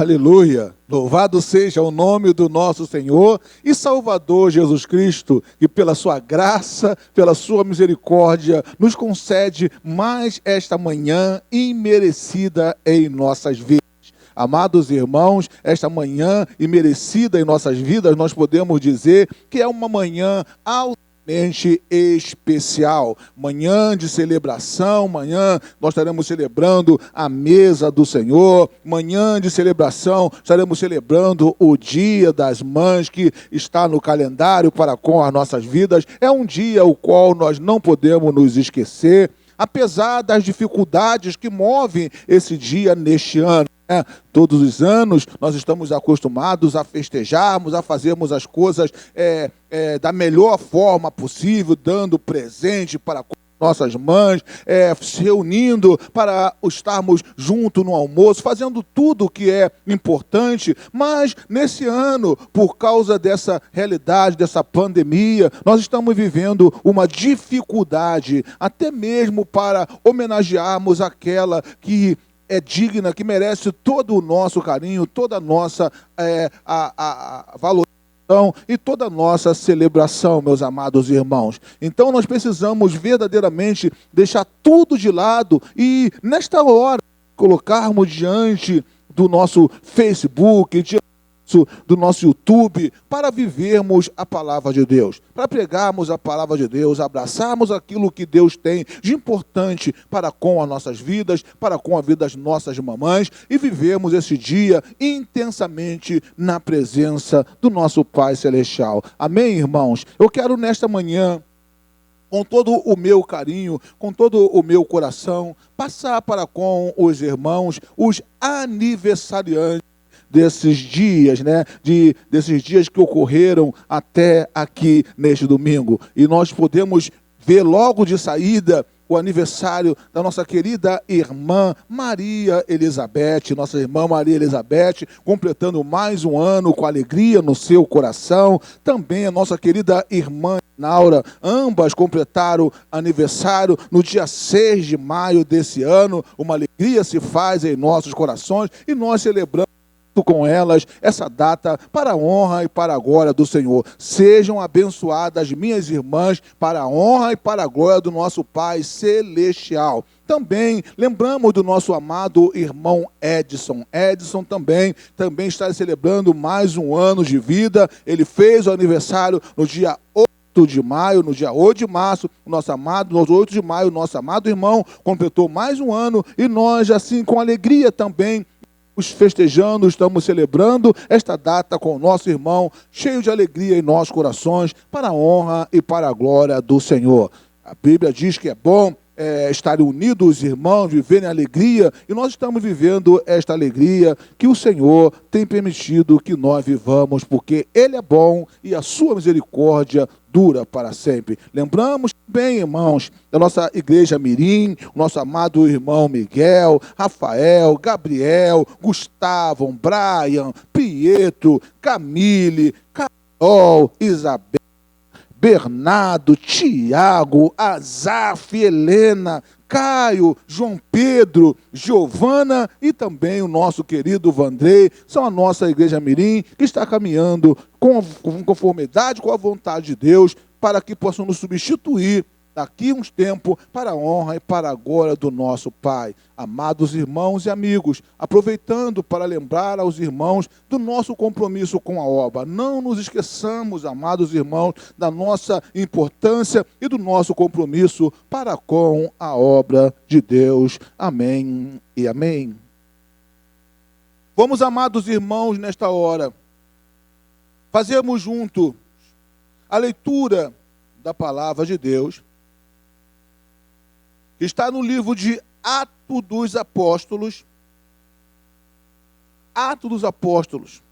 Aleluia! Louvado seja o nome do nosso Senhor e Salvador Jesus Cristo, que pela sua graça, pela sua misericórdia, nos concede mais esta manhã imerecida em nossas vidas. Amados irmãos, esta manhã imerecida em nossas vidas, nós podemos dizer que é uma manhã altamente especial. Manhã de celebração, manhã nós estaremos celebrando a mesa do Senhor, manhã de celebração, estaremos celebrando o Dia das Mães, que está no calendário para com as nossas vidas. É um dia o qual nós não podemos nos esquecer, apesar das dificuldades que movem esse dia neste ano. Todos os anos nós estamos acostumados a festejarmos, a fazermos as coisas da melhor forma possível, dando presente para nossas mães, se reunindo para estarmos juntos no almoço, fazendo tudo o que é importante. Mas nesse ano, por causa dessa realidade, dessa pandemia, nós estamos vivendo uma dificuldade, até mesmo para homenagearmos aquela que é digna, que merece todo o nosso carinho, toda a nossa valorização e toda a nossa celebração, meus amados irmãos. Então nós precisamos verdadeiramente deixar tudo de lado e, nesta hora, colocarmos diante do nosso Facebook, do nosso YouTube, para vivermos a palavra de Deus, para pregarmos a palavra de Deus, abraçarmos aquilo que Deus tem de importante para com as nossas vidas, para com a vida das nossas mamães, e vivermos esse dia intensamente na presença do nosso Pai Celestial. Amém, irmãos? Eu quero nesta manhã, com todo o meu carinho, com todo o meu coração, passar para com os irmãos, os aniversariantes desses dias, desses dias que ocorreram até aqui neste domingo. E nós podemos ver logo de saída o aniversário da nossa querida irmã Maria Elizabeth, nossa irmã Maria Elizabeth, completando mais um ano com alegria no seu coração. Também a nossa querida irmã Naura, ambas completaram aniversário no dia 6 de maio desse ano. Uma alegria se faz em nossos corações e nós celebramos com elas essa data para a honra e para a glória do Senhor. Sejam abençoadas minhas irmãs para a honra e para a glória do nosso Pai Celestial. Também lembramos do nosso amado irmão Edson. Edson também está celebrando mais um ano de vida. Ele fez o aniversário no dia 8 de maio, no dia 8 de março, no 8 de maio, nosso amado irmão completou mais um ano e nós, assim, com alegria também, festejando, estamos celebrando esta data com o nosso irmão, cheio de alegria em nossos corações, para a honra e para a glória do Senhor. A Bíblia diz que é bom estarem unidos os irmãos, viverem alegria, e nós estamos vivendo esta alegria que o Senhor tem permitido que nós vivamos, porque Ele é bom e a sua misericórdia dura para sempre. Lembramos bem, irmãos, da nossa igreja Mirim, o nosso amado irmão Miguel, Rafael, Gabriel, Gustavo, Brian, Pietro, Camille, Carol, Isabel, Bernardo, Tiago, Azaf, Helena, Caio, João Pedro, Giovana e também o nosso querido Vandrei, são a nossa igreja Mirim, que está caminhando com conformidade com a vontade de Deus, para que possam nos substituir daqui uns tempos para a honra e para a glória do nosso Pai. Amados irmãos e amigos, aproveitando para lembrar aos irmãos do nosso compromisso com a obra. Não nos esqueçamos, amados irmãos, da nossa importância e do nosso compromisso para com a obra de Deus. Amém e amém. Vamos, amados irmãos, nesta hora, fazermos junto a leitura da palavra de Deus, que está no livro de Atos dos Apóstolos. Atos dos Apóstolos.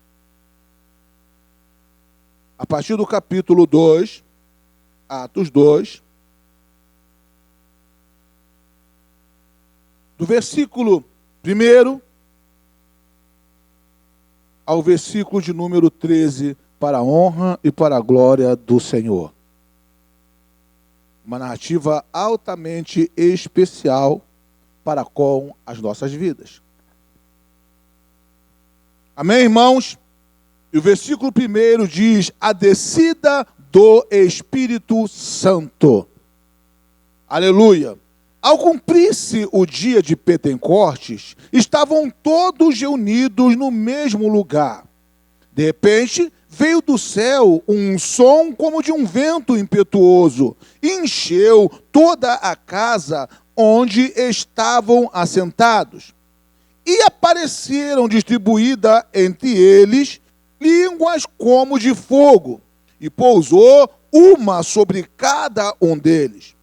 A partir do capítulo 2, Atos 2, do versículo 1 ao versículo de número 13, para a honra e para a glória do Senhor. Uma narrativa altamente especial para com as nossas vidas. Amém, irmãos? E o versículo 1 diz: a descida do Espírito Santo. Aleluia. Ao cumprir-se o dia de Pentecostes, estavam todos reunidos no mesmo lugar. De repente, veio do céu um som como de um vento impetuoso, e encheu toda a casa onde estavam assentados. E apareceram distribuídas entre eles línguas como de fogo, e pousou uma sobre cada um deles.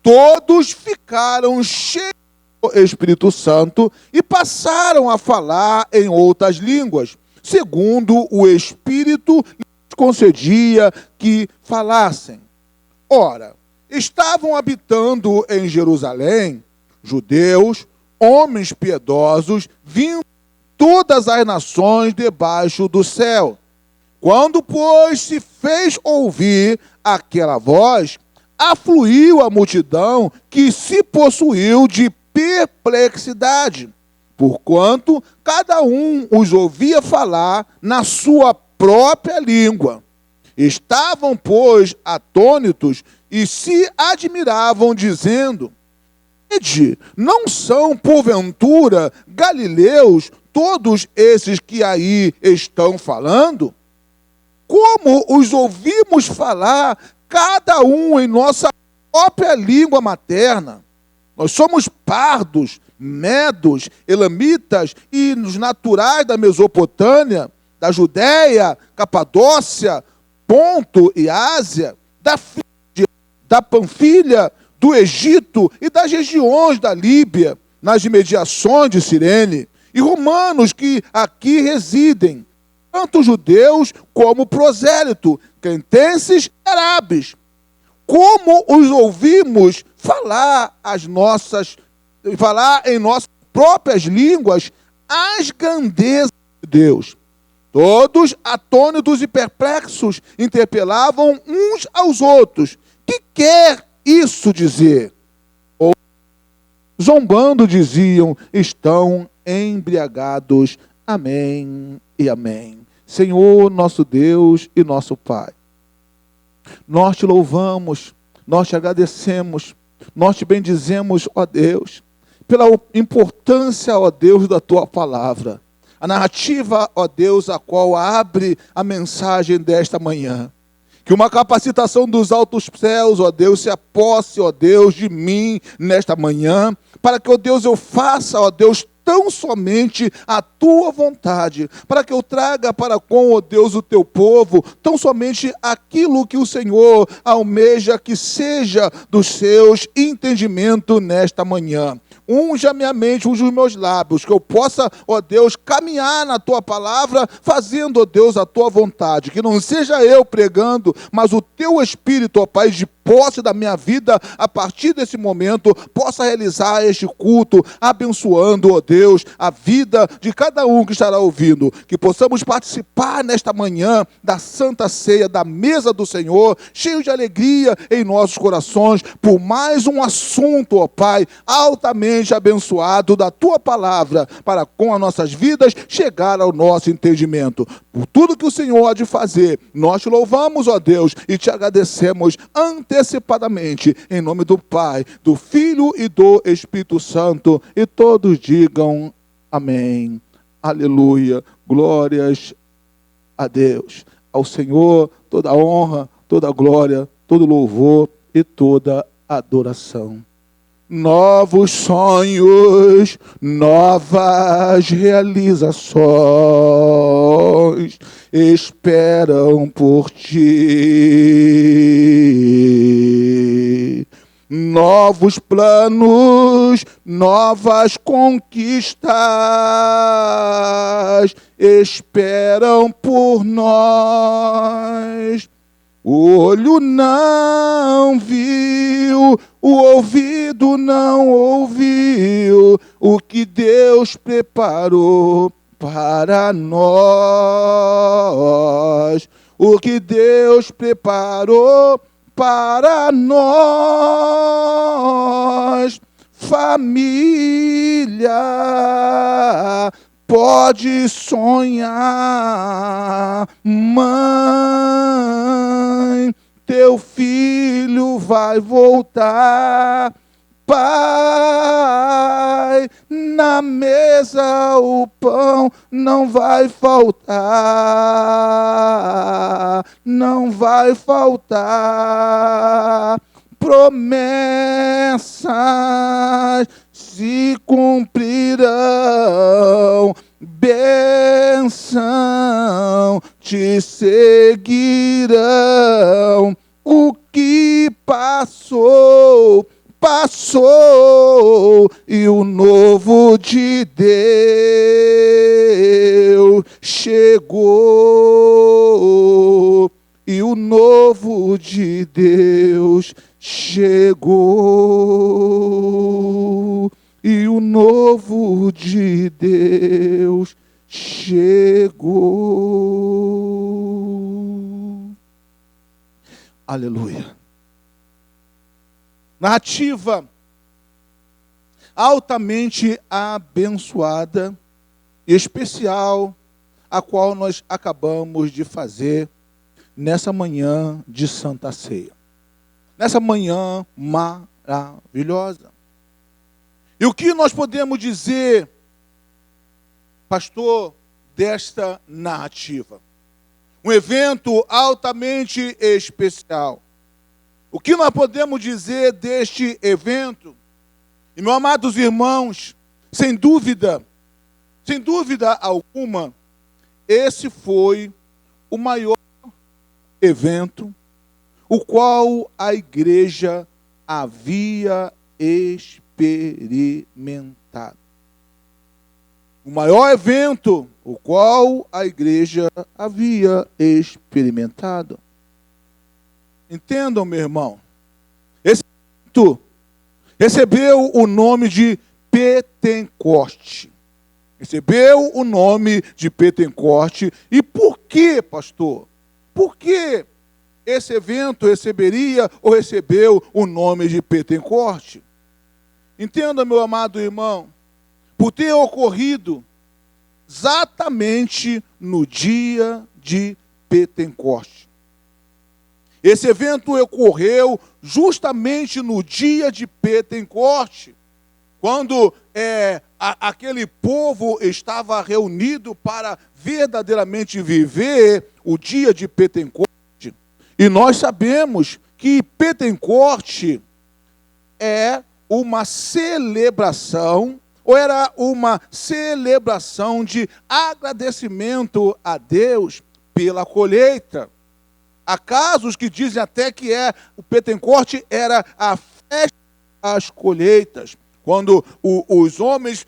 Todos ficaram cheios do Espírito Santo e passaram a falar em outras línguas, segundo o Espírito lhes concedia que falassem. Ora, estavam habitando em Jerusalém judeus, homens piedosos, vindo de todas as nações debaixo do céu. Quando, pois, se fez ouvir aquela voz, afluiu a multidão que se possuiu de perplexidade, porquanto cada um os ouvia falar na sua própria língua. Estavam, pois, atônitos e se admiravam, dizendo: não são, porventura, galileus todos esses que aí estão falando? Como os ouvimos falar, cada um em nossa própria língua materna? Nós somos pardos, medos, elamitas e os naturais da Mesopotâmia, da Judéia, Capadócia, Ponto e Ásia, da Frígia, da Panfilha, do Egito e das regiões da Líbia, nas imediações de Cirene, e romanos que aqui residem, tanto judeus como prosélito, cretenses e árabes. Como os ouvimos falar em nossas próprias línguas as grandezas de Deus. Todos, atônitos e perplexos, interpelavam uns aos outros: que quer isso dizer? Ou, zombando, diziam: estão embriagados. Amém e amém. Senhor, nosso Deus e nosso Pai, nós te louvamos, nós te agradecemos, nós te bendizemos, ó Deus, pela importância, ó Deus, da tua palavra. A narrativa, ó Deus, a qual abre a mensagem desta manhã. Que uma capacitação dos altos céus, ó Deus, se aposse, ó Deus, de mim nesta manhã, para que, ó Deus, eu faça, ó Deus, tão somente a tua vontade, para que eu traga para com, ó Deus, o teu povo, tão somente aquilo que o Senhor almeja que seja dos seus entendimentos nesta manhã. Unja minha mente, unja os meus lábios, que eu possa, ó Deus, caminhar na tua palavra, fazendo, ó Deus, a tua vontade. Que não seja eu pregando, mas o teu Espírito, ó Pai, de posse da minha vida, a partir desse momento, possa realizar este culto, abençoando, ó Deus, a vida de cada um que estará ouvindo. Que possamos participar nesta manhã da Santa Ceia, da mesa do Senhor, cheio de alegria em nossos corações, por mais um assunto, ó Pai, altamente abençoado da tua palavra, para com as nossas vidas chegar ao nosso entendimento. Por tudo que o Senhor há de fazer, nós te louvamos, ó Deus, e te agradecemos antecipadamente, em nome do Pai, do Filho e do Espírito Santo, e todos digam amém. Aleluia. Glórias a Deus. Ao Senhor toda a honra, toda a glória, todo louvor e toda adoração. Novos sonhos, novas realizações esperam por ti. Novos planos, novas conquistas esperam por nós. O olho não viu, o ouvido não ouviu o que Deus preparou para nós. O que Deus preparou para nós. Família, pode sonhar, mãe, teu filho vai voltar. Pai, na mesa o pão não vai faltar, não vai faltar. Promessas se cumprirão, bênção te seguirão. O que passou, passou, e o novo de Deus chegou, e o novo de Deus chegou, e o novo de Deus chegou. Aleluia. Narrativa altamente abençoada e especial, a qual nós acabamos de fazer nessa manhã de Santa Ceia. Nessa manhã maravilhosa. E o que nós podemos dizer, pastor, desta narrativa? Um evento altamente especial. O que nós podemos dizer deste evento? E, meus amados irmãos, sem dúvida alguma, esse foi o maior evento o qual a igreja havia experimentado. O maior evento o qual a igreja havia experimentado. Entendam, meu irmão, esse evento recebeu o nome de Pentecoste. Recebeu o nome de Pentecoste. E por que, pastor? Por que esse evento receberia ou recebeu o nome de Pentecoste? Entenda, meu amado irmão, por ter ocorrido exatamente no dia de Pentecoste. Esse evento ocorreu justamente no dia de Pentecoste, quando aquele povo estava reunido para verdadeiramente viver o dia de Pentecoste. E nós sabemos que Pentecoste é uma celebração, ou era uma celebração de agradecimento a Deus pela colheita. Há casos que dizem até que o Pentecoste era a festa das colheitas, quando os homens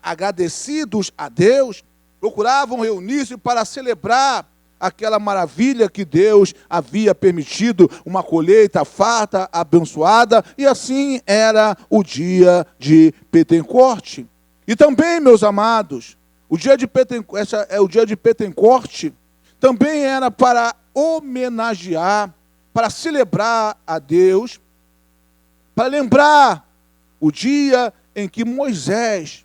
agradecidos a Deus procuravam reunir-se para celebrar aquela maravilha que Deus havia permitido, uma colheita farta, abençoada, e assim era o dia de Pentecoste. E também, meus amados, o dia de Pentecoste também era para homenagear, para celebrar a Deus, para lembrar o dia em que Moisés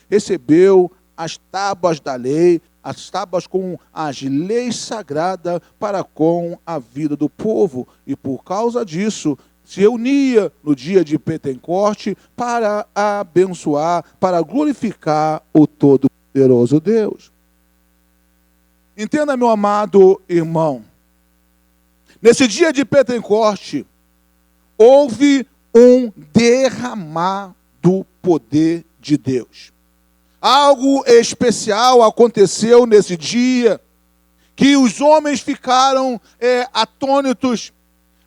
recebeu as tábuas da lei, as tábuas com as leis sagradas para com a vida do povo. E por causa disso, se reunia no dia de Pentecoste para abençoar, para glorificar o Todo-Poderoso Deus. Entenda, meu amado irmão, nesse dia de Pentecoste, houve um derramar do poder de Deus. Algo especial aconteceu nesse dia, que os homens ficaram atônitos.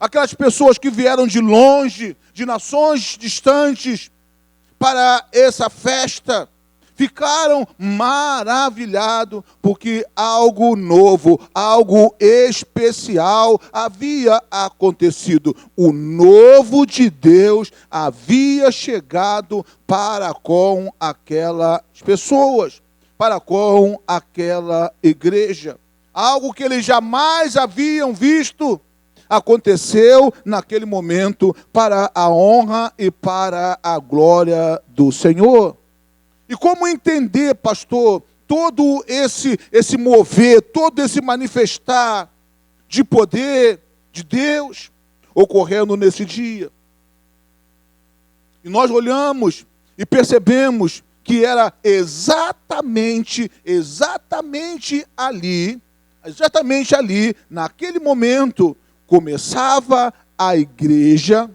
Aquelas pessoas que vieram de longe, de nações distantes, para essa festa, ficaram maravilhados, porque algo novo, algo especial havia acontecido. O novo de Deus havia chegado para com aquelas pessoas, para com aquela igreja. Algo que eles jamais haviam visto aconteceu naquele momento para a honra e para a glória do Senhor. E como entender, pastor, todo esse mover, todo esse manifestar de poder de Deus ocorrendo nesse dia? E nós olhamos e percebemos que era exatamente ali, naquele momento, começava a igreja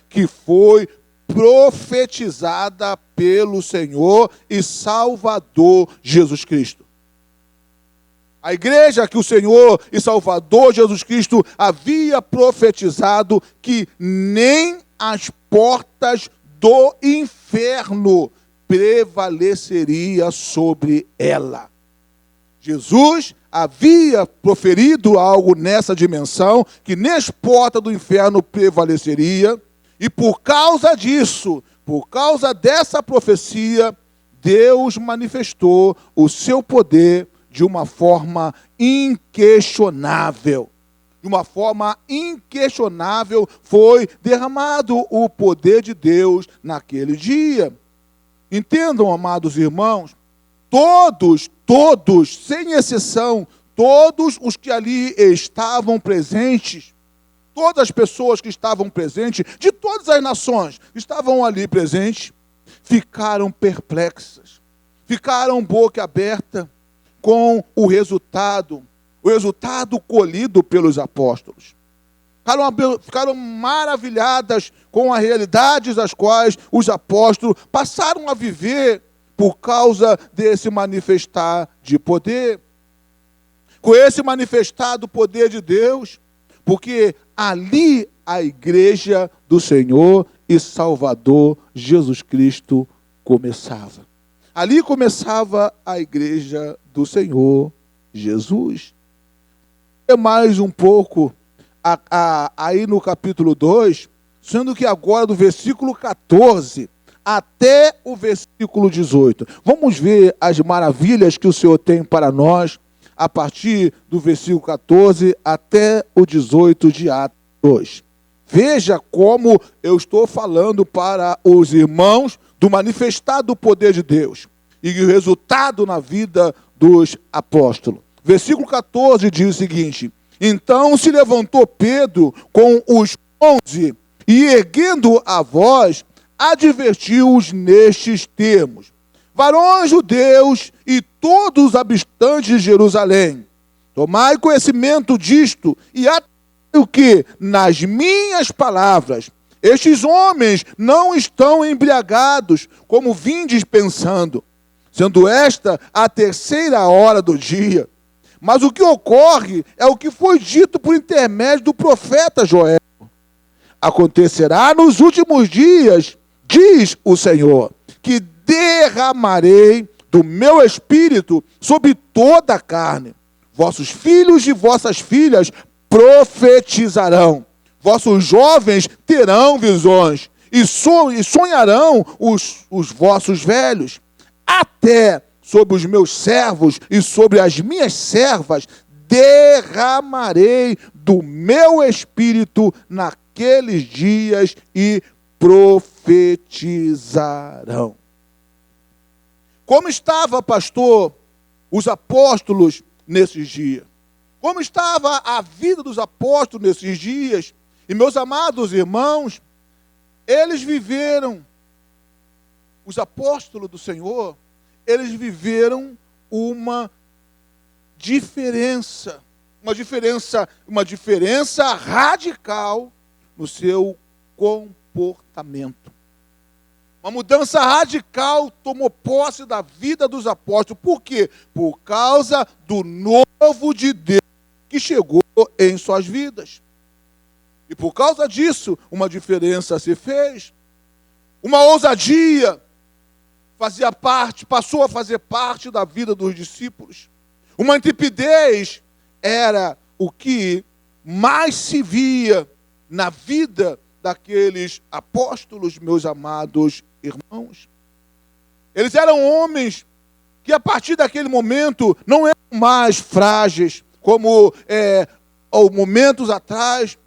que foi profetizada pelo Senhor e Salvador Jesus Cristo. A igreja que o Senhor e Salvador Jesus Cristo havia profetizado que nem as portas do inferno prevaleceria sobre ela. Jesus havia proferido algo nessa dimensão, que nem as portas do inferno prevaleceria, e por causa disso, por causa dessa profecia, Deus manifestou o seu poder de uma forma inquestionável. De uma forma inquestionável foi derramado o poder de Deus naquele dia. Entendam, amados irmãos, todos, sem exceção, todos os que ali estavam presentes, todas as pessoas que estavam presentes, de todas as nações que estavam ali presentes, ficaram perplexas, ficaram boca aberta com o resultado colhido pelos apóstolos. Ficaram maravilhadas com as realidades as quais os apóstolos passaram a viver por causa desse manifestar de poder. Com esse manifestar do poder de Deus, porque ali a igreja do Senhor e Salvador Jesus Cristo começava. Ali começava a igreja do Senhor Jesus. Mais um pouco aí no capítulo 2, sendo que agora do versículo 14 até o versículo 18. Vamos ver as maravilhas que o Senhor tem para nós a partir do versículo 14 até o 18 de Atos 2. Veja como eu estou falando para os irmãos do manifestar do poder de Deus e o resultado na vida dos apóstolos. Versículo 14 diz o seguinte: então se levantou Pedro com os 11 e, erguendo a voz, advertiu-os nestes termos: varões judeus e todos os habitantes de Jerusalém, tomai conhecimento disto e o que, nas minhas palavras, estes homens não estão embriagados, como vindes pensando, sendo esta a 3ª hora do dia. Mas o que ocorre é o que foi dito por intermédio do profeta Joel. Acontecerá nos últimos dias, diz o Senhor, que derramarei do meu espírito sobre toda a carne. Vossos filhos e vossas filhas profetizarão. Vossos jovens terão visões e sonharão os vossos velhos. Até sobre os meus servos e sobre as minhas servas derramarei do meu espírito naqueles dias e profetizarão. Como estava, pastor, os apóstolos nesses dias? Como estava a vida dos apóstolos nesses dias? E, meus amados irmãos, eles viveram, os apóstolos do Senhor, eles viveram uma diferença radical no seu comportamento. Uma mudança radical tomou posse da vida dos apóstolos. Por quê? Por causa do novo de Deus que chegou em suas vidas. E por causa disso, uma diferença se fez. Uma ousadia passou a fazer parte da vida dos discípulos. Uma intrepidez era o que mais se via na vida daqueles apóstolos, meus amados irmãos. Eles eram homens que, a partir daquele momento, não eram mais frágeis, como momentos atrás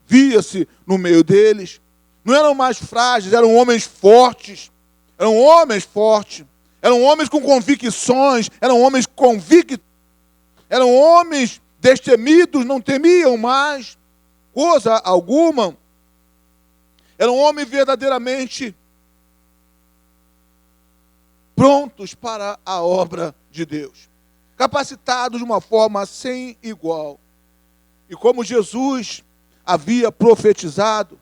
via-se no meio deles, não eram mais frágeis, eram homens fortes. Eram homens fortes. Eram homens com convicções, eram homens convictos. Eram homens destemidos, não temiam mais coisa alguma. Eram homens verdadeiramente prontos para a obra de Deus, capacitados de uma forma sem igual. E como Jesus havia profetizado,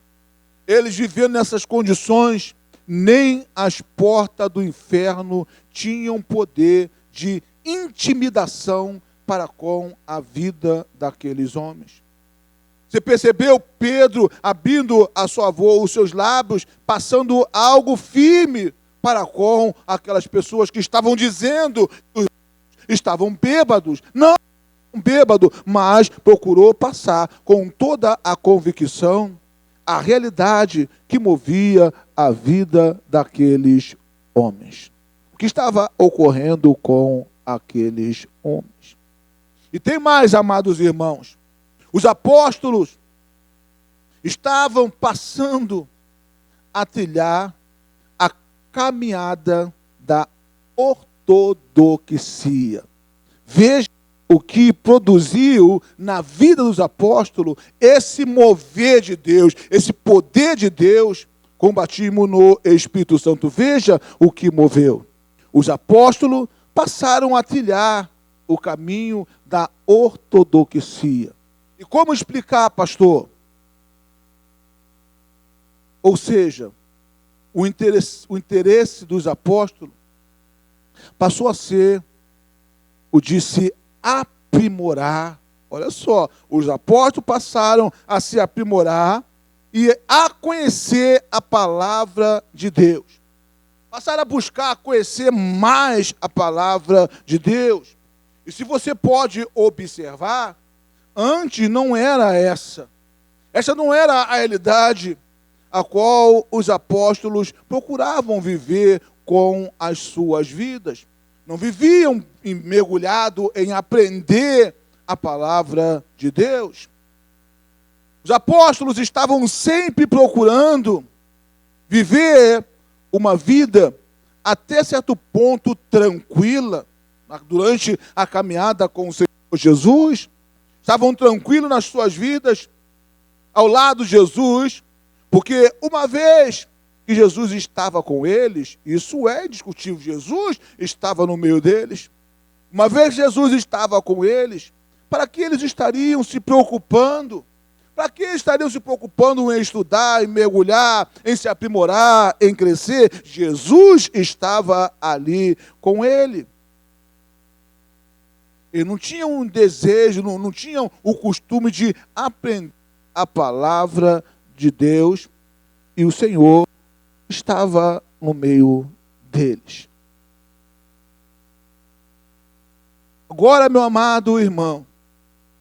eles vivendo nessas condições, nem as portas do inferno tinham poder de intimidação para com a vida daqueles homens. Você percebeu Pedro abrindo os seus lábios, passando algo firme para com aquelas pessoas que estavam dizendo que estavam bêbados. Não bêbado, mas procurou passar com toda a convicção a realidade que movia a vida daqueles homens. O que estava ocorrendo com aqueles homens. E tem mais, amados irmãos. Os apóstolos estavam passando a trilhar a caminhada da ortodoxia. Veja o que produziu na vida dos apóstolos esse mover de Deus, esse poder de Deus com batismo no Espírito Santo. Veja o que moveu. Os apóstolos passaram a trilhar o caminho da ortodoxia. E como explicar, pastor? Ou seja, o interesse dos apóstolos passou a ser o de se aprimorar. Olha só, os apóstolos passaram a se aprimorar e a conhecer a palavra de Deus. Passaram a buscar conhecer mais a palavra de Deus. E se você pode observar, antes não era essa. Essa não era a realidade a qual os apóstolos procuravam viver com as suas vidas. Não viviam mergulhados em aprender a palavra de Deus. Os apóstolos estavam sempre procurando viver uma vida até certo ponto tranquila, durante a caminhada com o Senhor Jesus. Estavam tranquilos nas suas vidas, ao lado de Jesus, porque uma vez que Jesus estava com eles, isso é indiscutível, Jesus estava no meio deles. Uma vez que Jesus estava com eles, para que eles estariam se preocupando? Para que eles estariam se preocupando em estudar, em mergulhar, em se aprimorar, em crescer? Jesus estava ali com ele. Eles não tinham um desejo, não tinham o costume de aprender a palavra de Deus, e o Senhor estava no meio deles. Agora, meu amado irmão,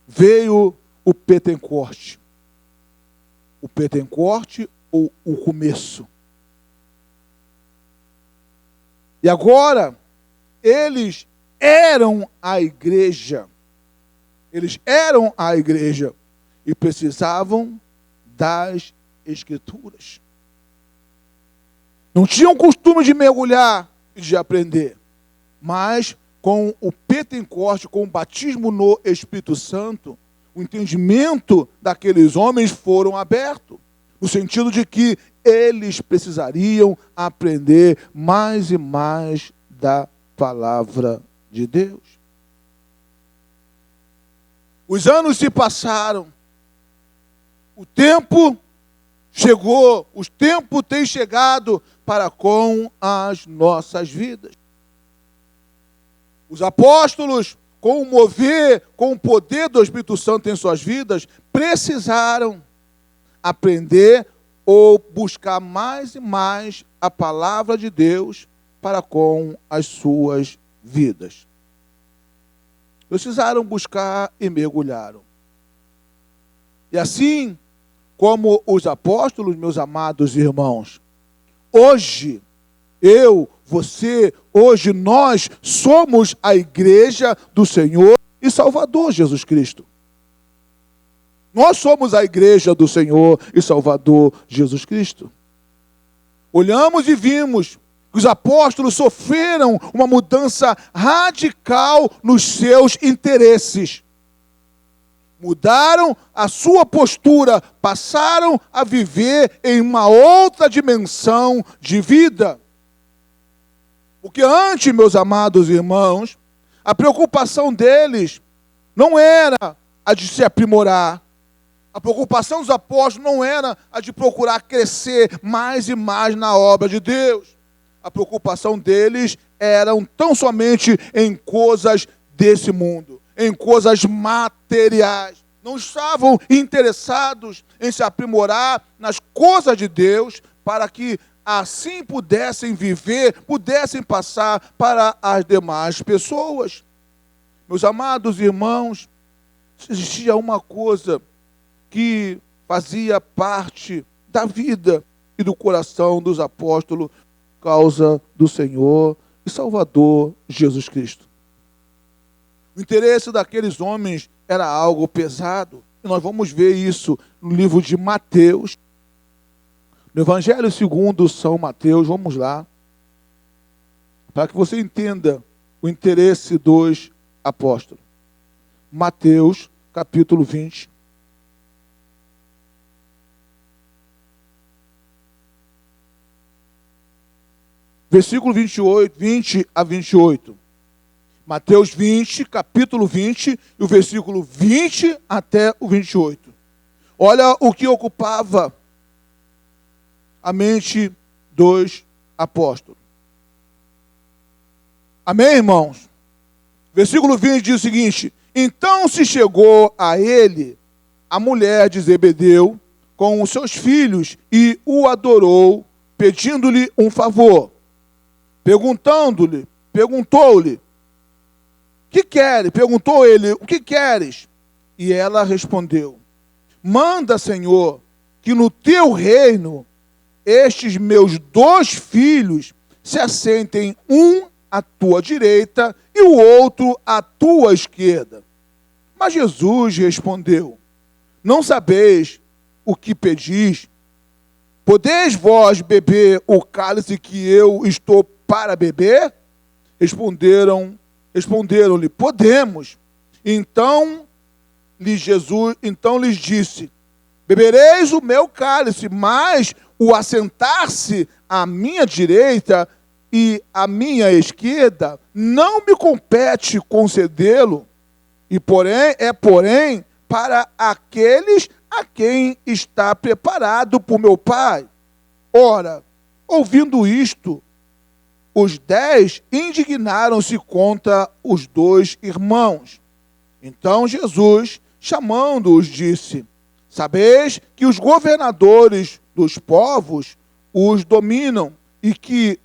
veio o Pentecoste. O Pentecoste ou o começo. E agora, eles eram a igreja. Eles eram a igreja e precisavam das Escrituras. Não tinham costume de mergulhar e de aprender, mas com o Pentecoste, com o batismo no Espírito Santo, o entendimento daqueles homens foram abertos, no sentido de que eles precisariam aprender mais e mais da palavra de Deus. Os anos se passaram, o tempo chegou, o tempo tem chegado para com as nossas vidas. Os apóstolos, com o mover, com o poder do Espírito Santo em suas vidas, precisaram aprender ou buscar mais e mais a palavra de Deus para com as suas vidas. Precisaram buscar e mergulharam. E assim como os apóstolos, meus amados irmãos, hoje, eu, você, hoje nós somos a igreja do Senhor e Salvador Jesus Cristo. Nós somos a igreja do Senhor e Salvador Jesus Cristo. olhamos e vimos que os apóstolos sofreram uma mudança radical nos seus interesses. Mudaram a sua postura, passaram a viver em uma outra dimensão de vida. Porque antes, meus amados irmãos, a preocupação deles não era a de se aprimorar. A preocupação dos apóstolos não era a de procurar crescer mais e mais na obra de Deus. A preocupação deles era tão somente em coisas desse mundo, em coisas materiais. Não estavam interessados em se aprimorar nas coisas de Deus, para que assim pudessem viver, pudessem passar para as demais pessoas. Meus amados irmãos, existia uma coisa que fazia parte da vida e do coração dos apóstolos por causa do Senhor e Salvador Jesus Cristo. O interesse daqueles homens era algo pesado. E nós vamos ver isso no livro de Mateus, no Evangelho segundo São Mateus. Vamos lá, para que você entenda o interesse dos apóstolos. Mateus, capítulo 20. Versículo 20 a 28. Mateus 20, capítulo 20, e o versículo 20 até o 28. Olha o que ocupava a mente dos apóstolos. Amém, irmãos? Versículo 20 diz o seguinte: então se chegou a ele a mulher de Zebedeu com os seus filhos e o adorou, pedindo-lhe um favor. Perguntou-lhe, que queres? Perguntou ele, o que queres? E ela respondeu, manda, Senhor, que no teu reino estes meus 2 filhos se assentem, um à tua direita e o outro à tua esquerda. Mas Jesus respondeu, não sabeis o que pedis? Podeis vós beber o cálice que eu estou para beber? Responderam-lhe, podemos. Então lhes disse, bebereis o meu cálice, mas o assentar-se à minha direita e à minha esquerda não me compete concedê-lo, porém para aqueles a quem está preparado por meu Pai. Ora, ouvindo isto, os 10 indignaram-se contra os 2 irmãos. Então Jesus, chamando-os, disse, sabeis que os governadores dos povos os dominam e que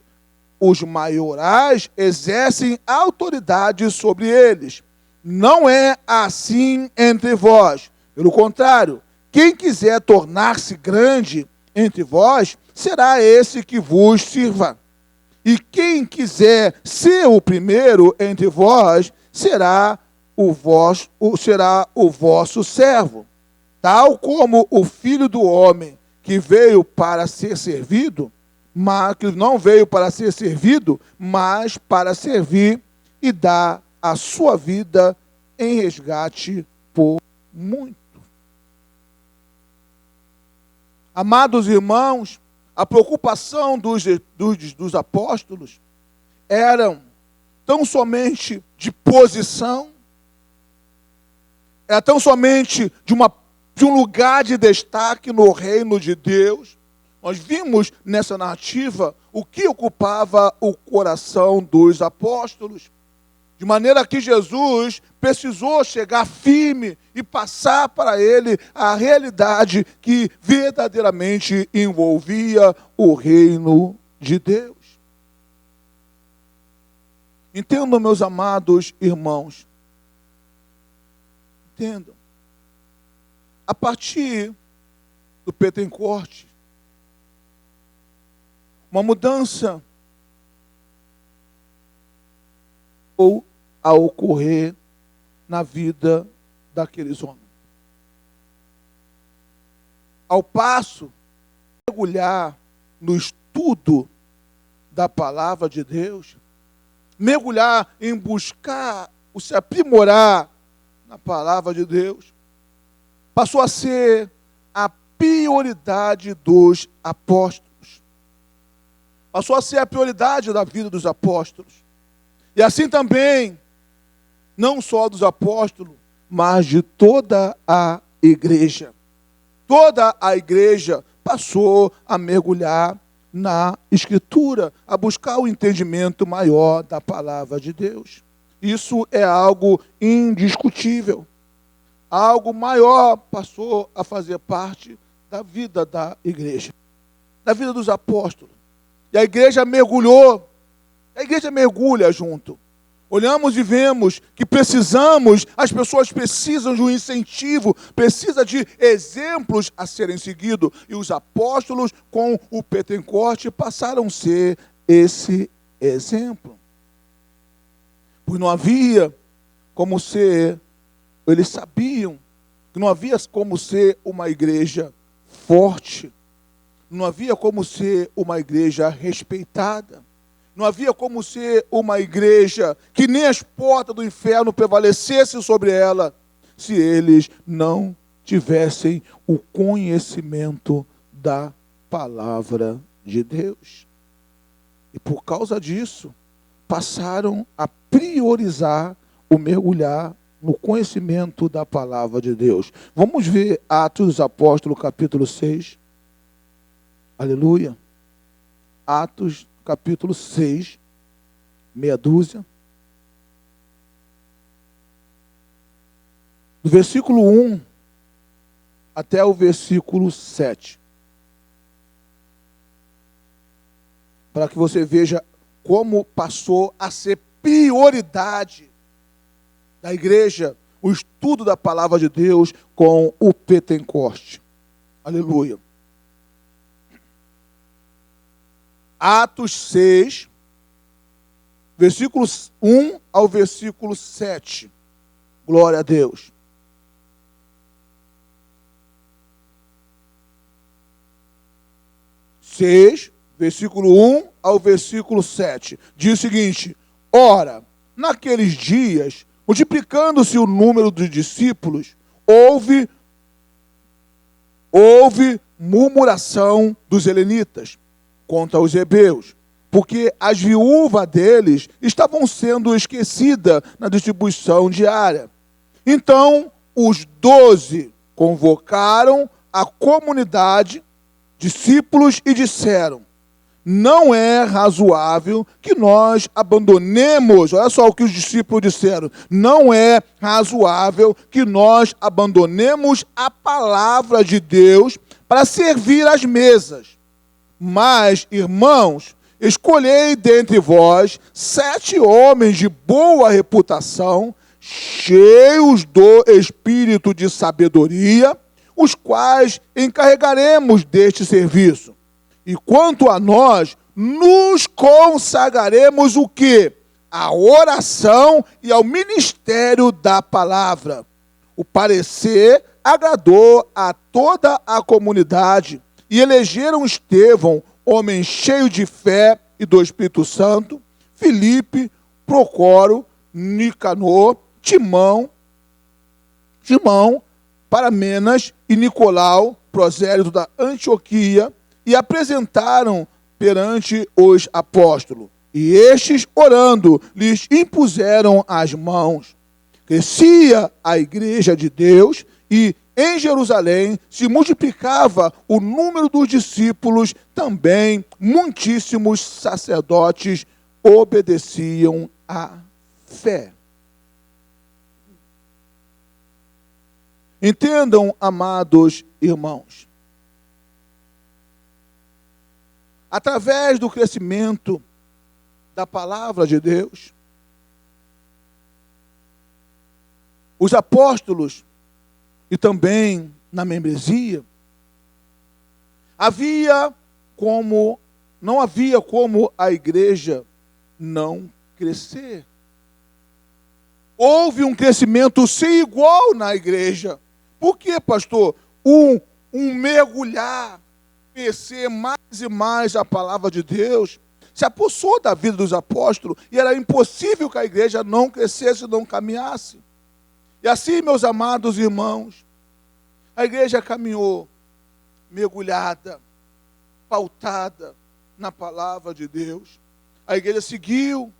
os maiorais exercem autoridade sobre eles. Não é assim entre vós. Pelo contrário, quem quiser tornar-se grande entre vós, será esse que vos sirva. E quem quiser ser o primeiro entre vós, será o vosso servo. Tal como o Filho do Homem, que veio para ser servido, mas que não veio para ser servido, mas para servir e dar a sua vida em resgate por muito. Amados irmãos, a preocupação dos apóstolos era tão somente de posição, era tão somente de um lugar de destaque no reino de Deus. Nós vimos nessa narrativa o que ocupava o coração dos apóstolos. De maneira que Jesus precisou chegar firme e passar para ele a realidade que verdadeiramente envolvia o reino de Deus. Entendam, meus amados irmãos. Entendam. A partir do Pentecostes, uma mudança ou a ocorrer na vida daqueles homens. Ao passo, mergulhar no estudo estudo da palavra de Deus, mergulhar em buscar o se aprimorar na palavra de Deus, passou a ser a prioridade dos apóstolos. Passou a ser a prioridade da vida dos apóstolos. E assim também, não só dos apóstolos, mas de toda a igreja. Toda a igreja passou a mergulhar na Escritura, a buscar o entendimento maior da palavra de Deus. Isso é algo indiscutível. Algo maior passou a fazer parte da vida da igreja, da vida dos apóstolos. E a igreja mergulhou, a igreja mergulha junto. Olhamos e vemos que precisamos, as pessoas precisam de um incentivo, precisa de exemplos a serem seguidos. E os apóstolos, com o Pentecoste, passaram a ser esse exemplo. Pois não havia como ser, eles sabiam que não havia como ser uma igreja forte, não havia como ser uma igreja respeitada. Não havia como ser uma igreja que nem as portas do inferno prevalecessem sobre ela, se eles não tivessem o conhecimento da palavra de Deus. E por causa disso, passaram a priorizar o mergulhar no conhecimento da palavra de Deus. Vamos ver Atos dos Apóstolos, capítulo 6. Aleluia. Atos capítulo 6, meia dúzia. Do versículo 1 até o versículo 7. Para que você veja como passou a ser prioridade da igreja o estudo da palavra de Deus com o Pentecoste. Aleluia. Atos 6, versículos 1 ao versículo 7. Glória a Deus. Versículo 1 ao versículo 7. Diz o seguinte: ora, naqueles dias, multiplicando-se o número dos discípulos, houve murmuração dos helenitas contra os hebreus, porque as viúvas deles estavam sendo esquecidas na distribuição diária. Então, os 12 convocaram a comunidade, discípulos, e disseram: não é razoável que nós abandonemos, olha só o que os discípulos disseram, não é razoável que nós abandonemos a palavra de Deus para servir às mesas. Mas, irmãos, escolhei dentre vós 7 homens de boa reputação, cheios do espírito de sabedoria, os quais encarregaremos deste serviço. E quanto a nós, nos consagraremos o quê? A oração e ao ministério da palavra. O parecer agradou a toda a comunidade. E elegeram Estevão, homem cheio de fé e do Espírito Santo, Filipe, Procoro, Nicanor, Timão, Paramenas e Nicolau, prosélito da Antioquia, e apresentaram perante os apóstolos. E estes, orando, lhes impuseram as mãos. Crescia a igreja de Deus e em Jerusalém se multiplicava o número dos discípulos, também muitíssimos sacerdotes obedeciam à fé. Entendam, amados irmãos, através do crescimento da palavra de Deus, os apóstolos e também na membresia, não havia como a igreja não crescer. Houve um crescimento sem igual na igreja. Por quê, pastor? Um mergulhar, crescer mais e mais a palavra de Deus se apossou da vida dos apóstolos e era impossível que a igreja não crescesse, não caminhasse. E assim, meus amados irmãos, a igreja caminhou mergulhada, pautada na palavra de Deus. A igreja seguiu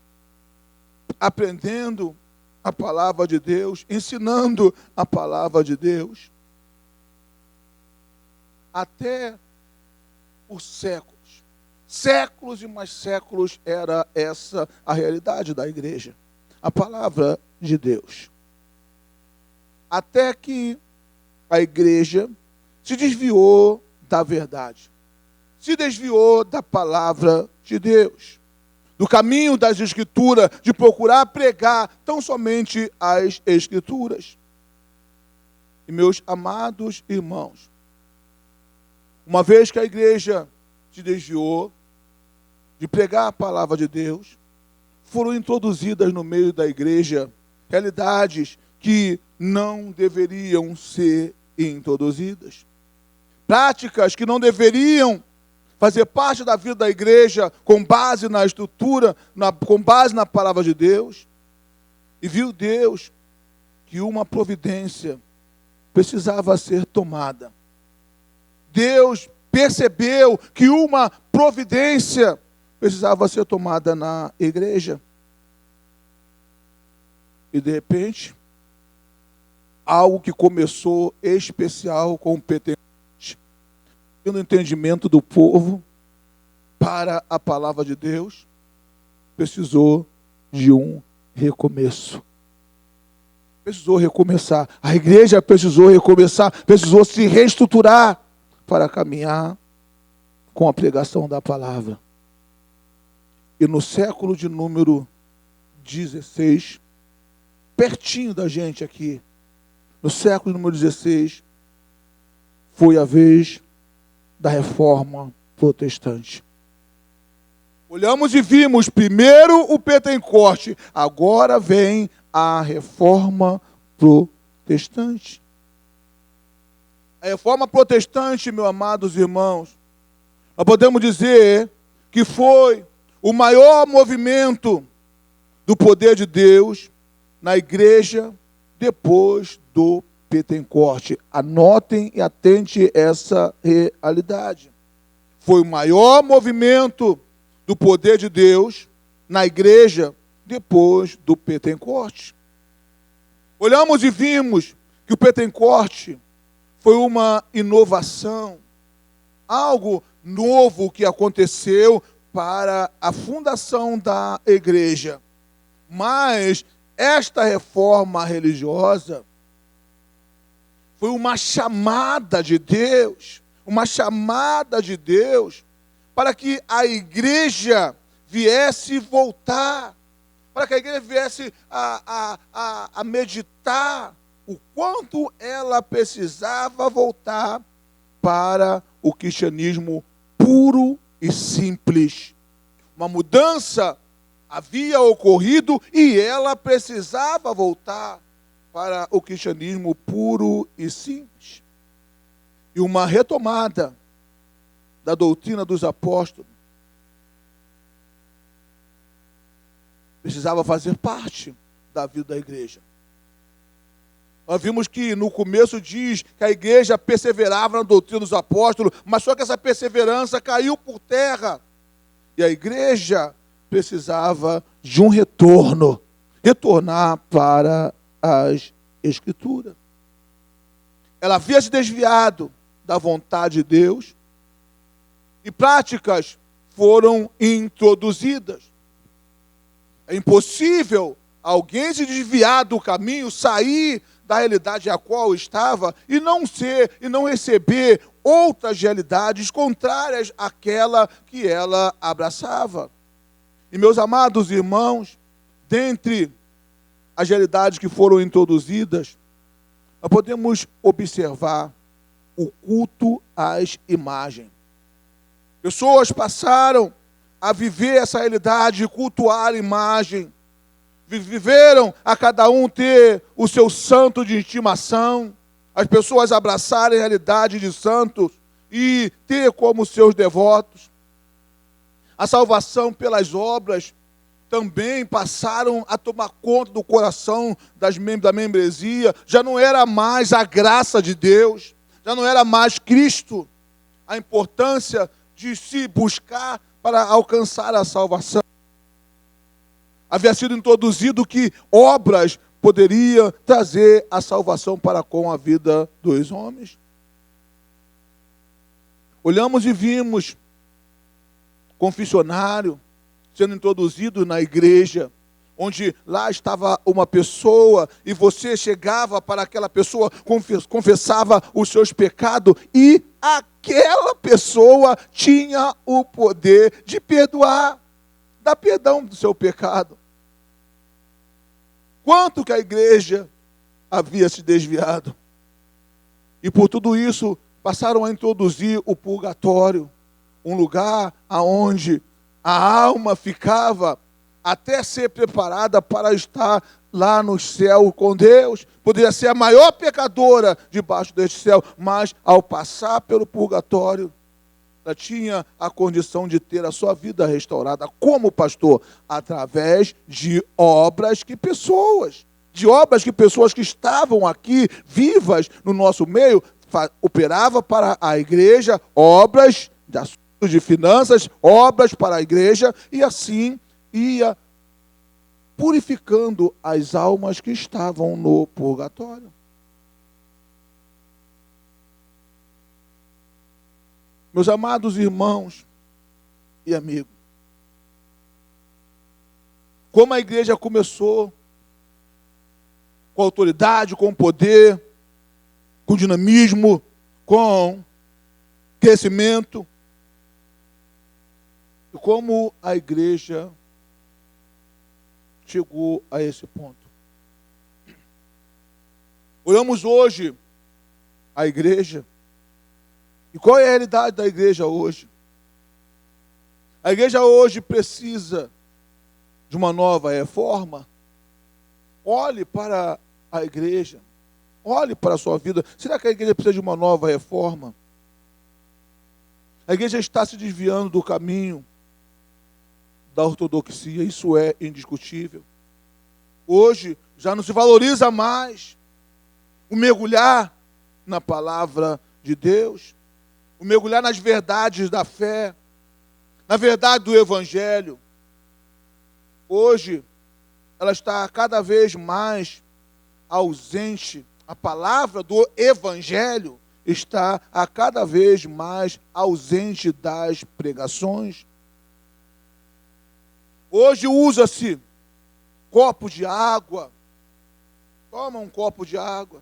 aprendendo a palavra de Deus, ensinando a palavra de Deus, até por séculos. Séculos e mais séculos era essa a realidade da igreja. A palavra de Deus. Até que a igreja se desviou da verdade. Se desviou da palavra de Deus. Do caminho das Escrituras, de procurar pregar tão somente as Escrituras. E meus amados irmãos, uma vez que a igreja se desviou de pregar a palavra de Deus, foram introduzidas no meio da igreja realidades que não deveriam ser introduzidas. Práticas que não deveriam fazer parte da vida da igreja com base na estrutura, com base na palavra de Deus. E viu Deus que uma providência precisava ser tomada. Deus percebeu que uma providência precisava ser tomada na igreja. E de repente, algo que começou especial com o Pentecostes, no entendimento do povo para a palavra de Deus, precisou de um recomeço. Precisou recomeçar. A igreja precisou recomeçar, precisou se reestruturar para caminhar com a pregação da palavra. E no século de número 16, pertinho da gente aqui, no século número 16, foi a vez da reforma protestante. Olhamos e vimos primeiro o Pentecostes, agora vem a reforma protestante. A reforma protestante, meus amados irmãos, nós podemos dizer que foi o maior movimento do poder de Deus na igreja depois do Pentecostes. Anotem e atente essa realidade. Foi o maior movimento do poder de Deus na igreja depois do Pentecostes. Olhamos e vimos que o Pentecostes foi uma inovação, algo novo que aconteceu para a fundação da igreja. Mas esta reforma religiosa foi uma chamada de Deus, para que a igreja viesse voltar, para que a igreja viesse a meditar o quanto ela precisava voltar para o cristianismo puro e simples. Uma mudança havia ocorrido e ela precisava voltar para o cristianismo puro e simples. E uma retomada da doutrina dos apóstolos precisava fazer parte da vida da igreja. Nós vimos que no começo diz que a igreja perseverava na doutrina dos apóstolos, mas só que essa perseverança caiu por terra. E a igreja precisava de um retornar para as Escrituras. Ela havia se desviado da vontade de Deus e práticas foram introduzidas. É impossível alguém se desviar do caminho, sair da realidade a qual estava e não receber outras realidades contrárias àquela que ela abraçava. E meus amados irmãos, dentre as realidades que foram introduzidas, nós podemos observar o culto às imagens. Pessoas passaram a viver essa realidade de cultuar a imagem. Viveram a cada um ter o seu santo de estimação. As pessoas abraçarem a realidade de santos e ter como seus devotos. A salvação pelas obras também passaram a tomar conta do coração da membresia. Já não era mais a graça de Deus, já não era mais Cristo. A importância de se buscar para alcançar a salvação. Havia sido introduzido que obras poderiam trazer a salvação para com a vida dos homens. Olhamos e vimos confessionário sendo introduzido na igreja, onde lá estava uma pessoa e você chegava para aquela pessoa, confessava os seus pecados e aquela pessoa tinha o poder de perdoar, dar perdão do seu pecado. Quanto que a igreja havia se desviado. E por tudo isso passaram a introduzir o purgatório, um lugar aonde a alma ficava até ser preparada para estar lá no céu com Deus. Poderia ser a maior pecadora debaixo deste céu, mas ao passar pelo purgatório, ela tinha a condição de ter a sua vida restaurada. Como, pastor? Através de obras que pessoas que estavam aqui vivas no nosso meio, operava para a igreja obras de assuntos de finanças, obras para a igreja, e assim ia purificando as almas que estavam no purgatório. Meus amados irmãos e amigos, como a igreja começou com autoridade, com poder, com dinamismo, com crescimento, e como a igreja chegou a esse ponto. Olhamos hoje a igreja. E qual é a realidade da igreja hoje? A igreja hoje precisa de uma nova reforma. Olhe para a igreja. Olhe para a sua vida. Será que a igreja precisa de uma nova reforma? A igreja está se desviando do caminho da ortodoxia, isso é indiscutível. Hoje já não se valoriza mais o mergulhar na palavra de Deus, o mergulhar nas verdades da fé, na verdade do evangelho. Hoje ela está cada vez mais ausente, a palavra do evangelho está a cada vez mais ausente das pregações. Hoje usa-se copo de água, toma um copo de água,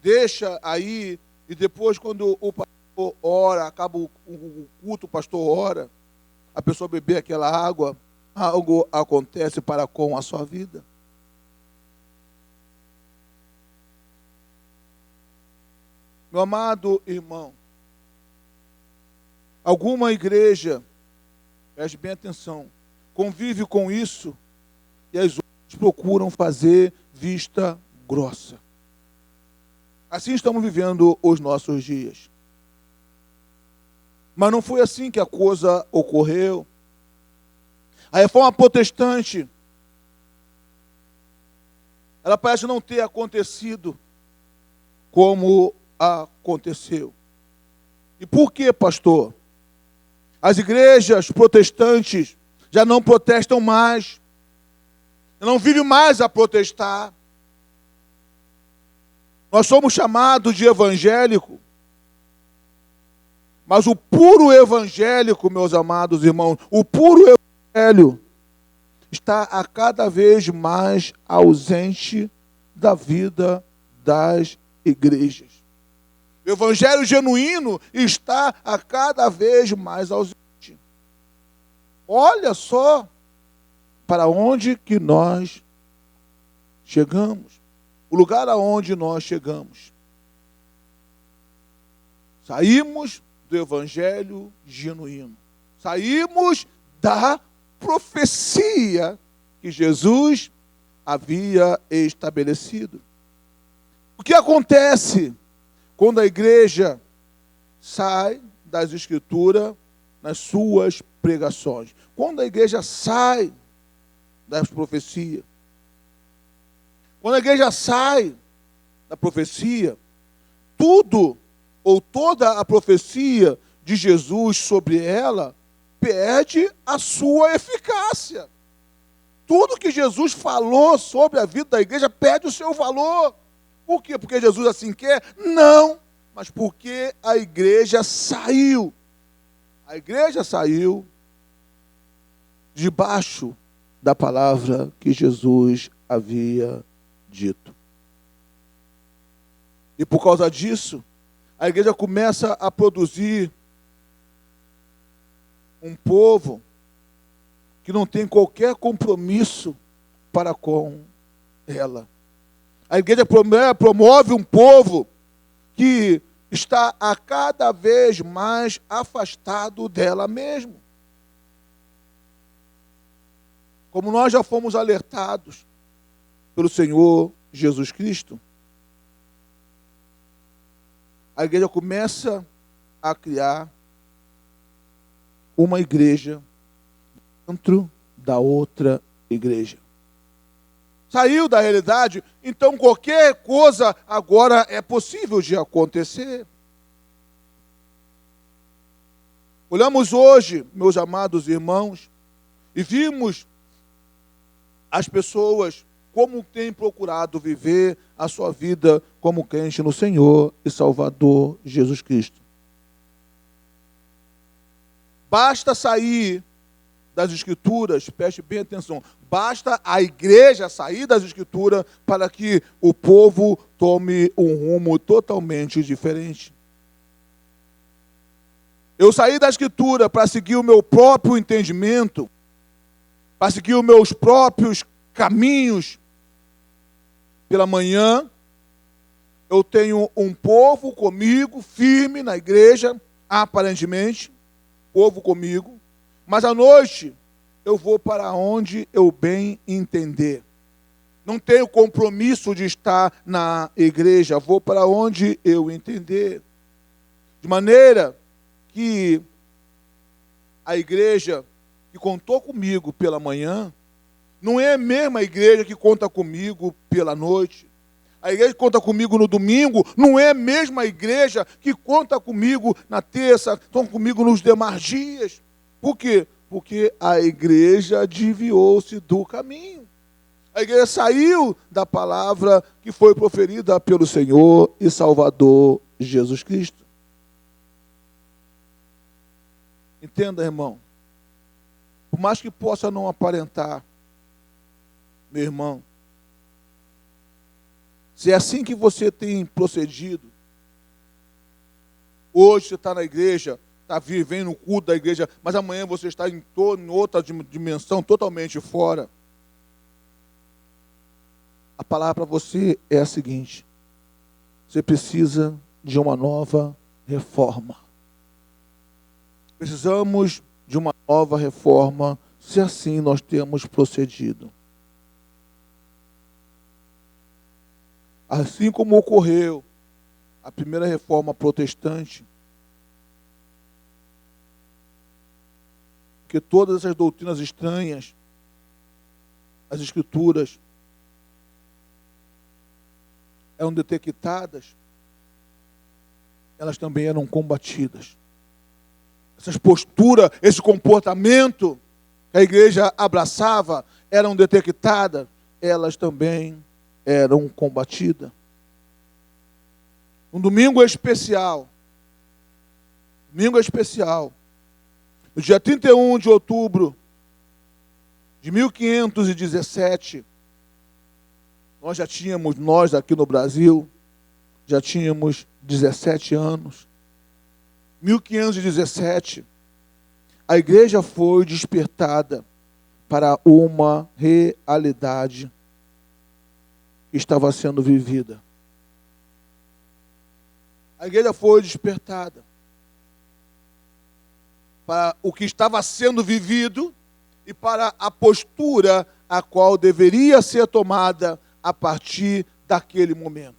deixa aí, e depois quando o pastor ora, acaba o culto, o pastor ora, a pessoa beber aquela água, algo acontece para com a sua vida. Meu amado irmão, alguma igreja, preste bem atenção, convive com isso e as outras procuram fazer vista grossa. Assim estamos vivendo os nossos dias. Mas não foi assim que a coisa ocorreu. A reforma protestante, ela parece não ter acontecido como aconteceu. E por que, pastor? As igrejas protestantes já não protestam mais, não vivem mais a protestar. Nós somos chamados de evangélico, mas o puro evangélico, meus amados irmãos, o puro evangelho está a cada vez mais ausente da vida das igrejas. O evangelho genuíno está a cada vez mais ausente. Olha só para onde que nós chegamos. O lugar aonde nós chegamos. Saímos do evangelho genuíno. Saímos da profecia que Jesus havia estabelecido. O que acontece quando a igreja sai das Escrituras nas suas pregações. Quando a igreja sai das profecias, quando a igreja sai da profecia, tudo ou toda a profecia de Jesus sobre ela perde a sua eficácia. Tudo que Jesus falou sobre a vida da igreja perde o seu valor. Por quê? Porque Jesus assim quer? Não, mas porque a igreja saiu. A igreja saiu debaixo da palavra que Jesus havia dito. E por causa disso, a igreja começa a produzir um povo que não tem qualquer compromisso para com ela. A igreja promove um povo que está a cada vez mais afastado dela mesma. Como nós já fomos alertados pelo Senhor Jesus Cristo, a igreja começa a criar uma igreja dentro da outra igreja. Saiu da realidade, então qualquer coisa agora é possível de acontecer. Olhamos hoje, meus amados irmãos, e vimos as pessoas como têm procurado viver a sua vida como crente no Senhor e Salvador Jesus Cristo. Basta sair das Escrituras, preste bem atenção, basta a igreja sair das Escrituras para que o povo tome um rumo totalmente diferente. Eu saí da Escritura para seguir o meu próprio entendimento, para seguir os meus próprios caminhos. Pela manhã, eu tenho um povo comigo, firme na igreja, aparentemente, povo comigo, mas à noite eu vou para onde eu bem entender. Não tenho compromisso de estar na igreja, vou para onde eu entender. De maneira que a igreja que contou comigo pela manhã, não é a mesma igreja que conta comigo pela noite. A igreja que conta comigo no domingo não é a mesma igreja que conta comigo na terça, conta comigo nos demais dias. Por quê? Porque a igreja desviou-se do caminho. A igreja saiu da palavra que foi proferida pelo Senhor e Salvador Jesus Cristo. Entenda, irmão. Por mais que possa não aparentar, meu irmão, se é assim que você tem procedido, hoje você está na igreja, está vivendo o culto da igreja, mas amanhã você está em outra dimensão totalmente fora. A palavra para você é a seguinte: você precisa de uma nova reforma. Precisamos de uma nova reforma, se assim nós temos procedido. Assim como ocorreu a primeira reforma protestante, que todas essas doutrinas estranhas, as escrituras, eram detectadas, elas também eram combatidas. Essas posturas, esse comportamento que a igreja abraçava, eram detectadas, elas também eram combatidas. Um domingo especial, no dia 31 de outubro de 1517, nós aqui no Brasil, já tínhamos 17 anos. 1517, a igreja foi despertada para uma realidade que estava sendo vivida. A igreja foi despertada para o que estava sendo vivido e para a postura a qual deveria ser tomada a partir daquele momento.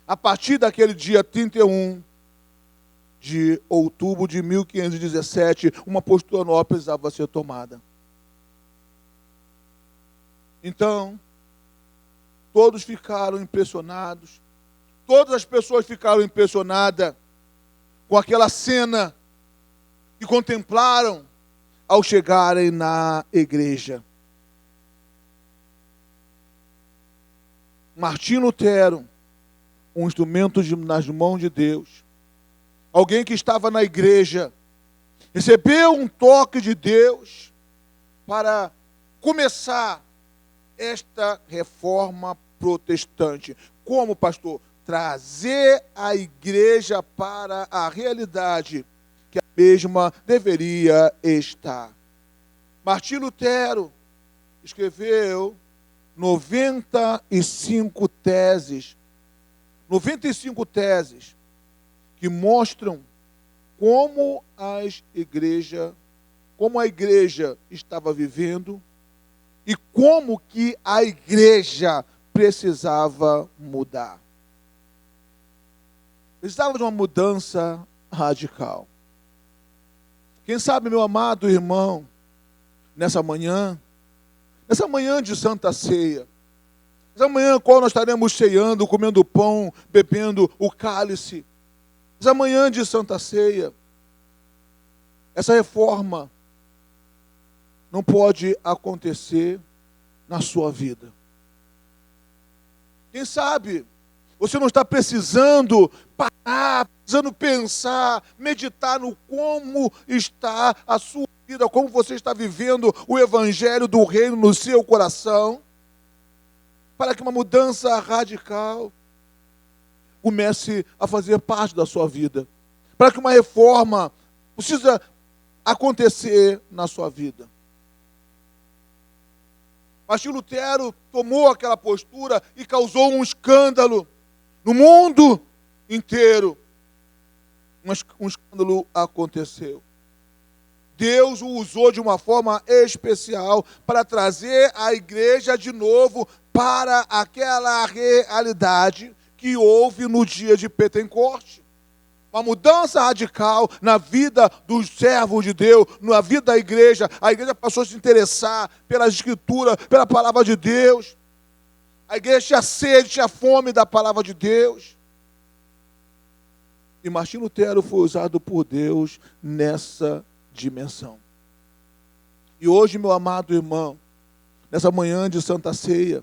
A partir daquele dia 31 de outubro de 1517, uma postura nova precisava ser tomada. Então, todos ficaram impressionados, todas as pessoas ficaram impressionadas com aquela cena que contemplaram ao chegarem na igreja. Martim Lutero, um instrumento nas mãos de Deus, alguém que estava na igreja, recebeu um toque de Deus para começar esta reforma protestante. Como, pastor? Trazer a igreja para a realidade que a mesma deveria estar. Martim Lutero escreveu 95 teses que mostram como a igreja estava vivendo e como que a igreja precisava mudar. Precisava de uma mudança radical. Quem sabe, meu amado irmão, nessa manhã de Santa Ceia, essa manhã qual nós estaremos ceando, comendo o pão, bebendo o cálice, essa manhã de Santa Ceia, essa reforma não pode acontecer na sua vida. Quem sabe você não está precisando parar, precisando pensar, meditar no como está a sua vida, como você está vivendo o evangelho do reino no seu coração, para que uma mudança radical comece a fazer parte da sua vida, para que uma reforma precisa acontecer na sua vida. Martim Lutero tomou aquela postura e causou um escândalo no mundo inteiro. Um escândalo aconteceu. Deus o usou de uma forma especial para trazer a igreja de novo para aquela realidade que houve no dia de Pentecoste. Uma mudança radical na vida dos servos de Deus, na vida da igreja. A igreja passou a se interessar pela Escritura, pela palavra de Deus. A igreja tinha sede, tinha fome da palavra de Deus. E Martim Lutero foi usado por Deus nessa dimensão. E hoje, meu amado irmão, nessa manhã de Santa Ceia,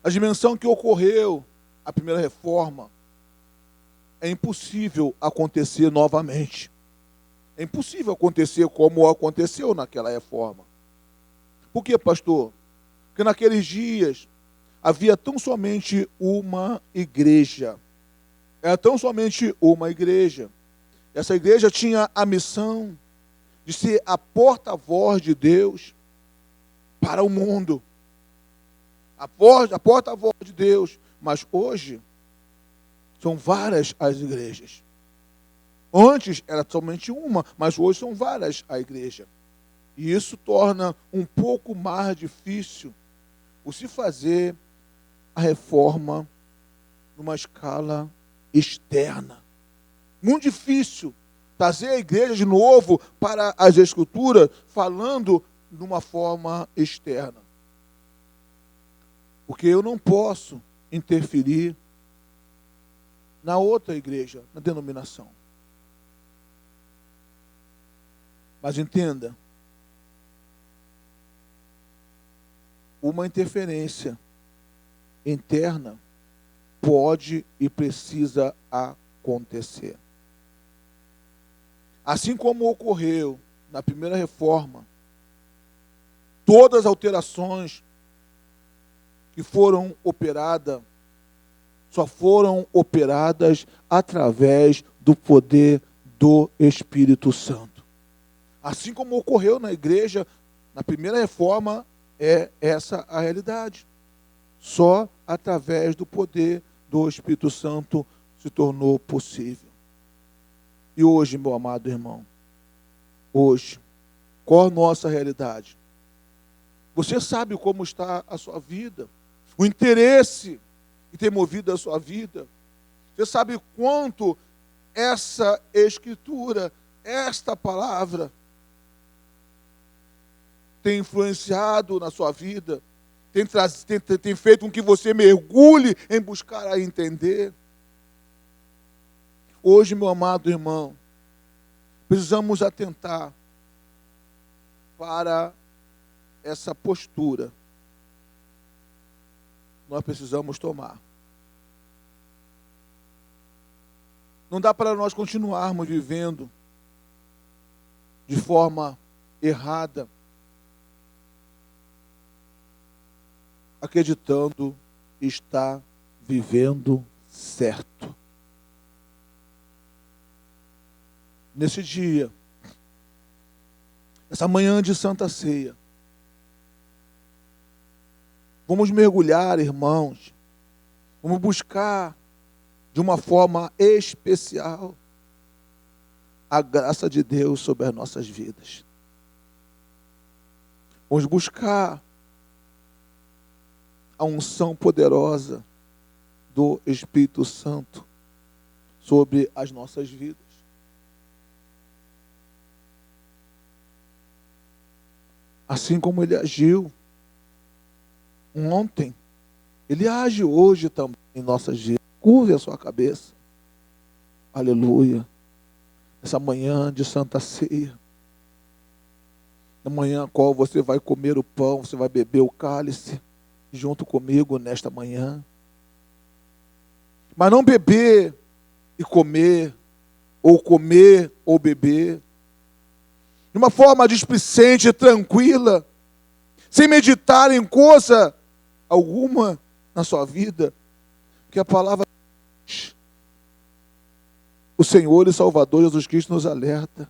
a dimensão que ocorreu, a primeira reforma, é impossível acontecer novamente. É impossível acontecer como aconteceu naquela reforma. Por quê, pastor? Porque naqueles dias havia tão somente uma igreja. Era tão somente uma igreja. Essa igreja tinha a missão de ser a porta-voz de Deus para o mundo. A porta-voz de Deus. Mas hoje, são várias as igrejas. Antes era somente uma, mas hoje são várias a igreja. E isso torna um pouco mais difícil o se fazer a reforma numa escala externa. Muito difícil trazer a igreja de novo para as Escrituras, falando de uma forma externa. Porque eu não posso interferir na outra igreja, na denominação. Mas entenda, uma interferência interna pode e precisa acontecer. Assim como ocorreu na primeira reforma, todas as alterações que foram operadas só foram operadas através do poder do Espírito Santo. Assim como ocorreu na igreja, na primeira reforma, é essa a realidade. Só através do poder do Espírito Santo se tornou possível. E hoje, meu amado irmão, hoje, qual a nossa realidade? Você sabe como está a sua vida, o interesse que tem movido a sua vida. Você sabe quanto essa escritura, esta palavra, tem influenciado na sua vida, tem feito com que você mergulhe em buscar a entender. Hoje, meu amado irmão, precisamos atentar para essa postura. Nós precisamos tomar. Não dá para nós continuarmos vivendo de forma errada, acreditando estar vivendo certo. Nesse dia, essa manhã de Santa Ceia, vamos mergulhar, irmãos, vamos buscar de uma forma especial a graça de Deus sobre as nossas vidas. Vamos buscar a unção poderosa do Espírito Santo sobre as nossas vidas. Assim como ele agiu ontem, ele age hoje também em nossas vidas. Curve a sua cabeça. Aleluia. Essa manhã de Santa Ceia, na manhã a qual você vai comer o pão, você vai beber o cálice junto comigo nesta manhã. Mas não beber e comer ou beber de uma forma displicente e tranquila, sem meditar em coisa alguma na sua vida, que a palavra diz, o Senhor e Salvador Jesus Cristo nos alerta: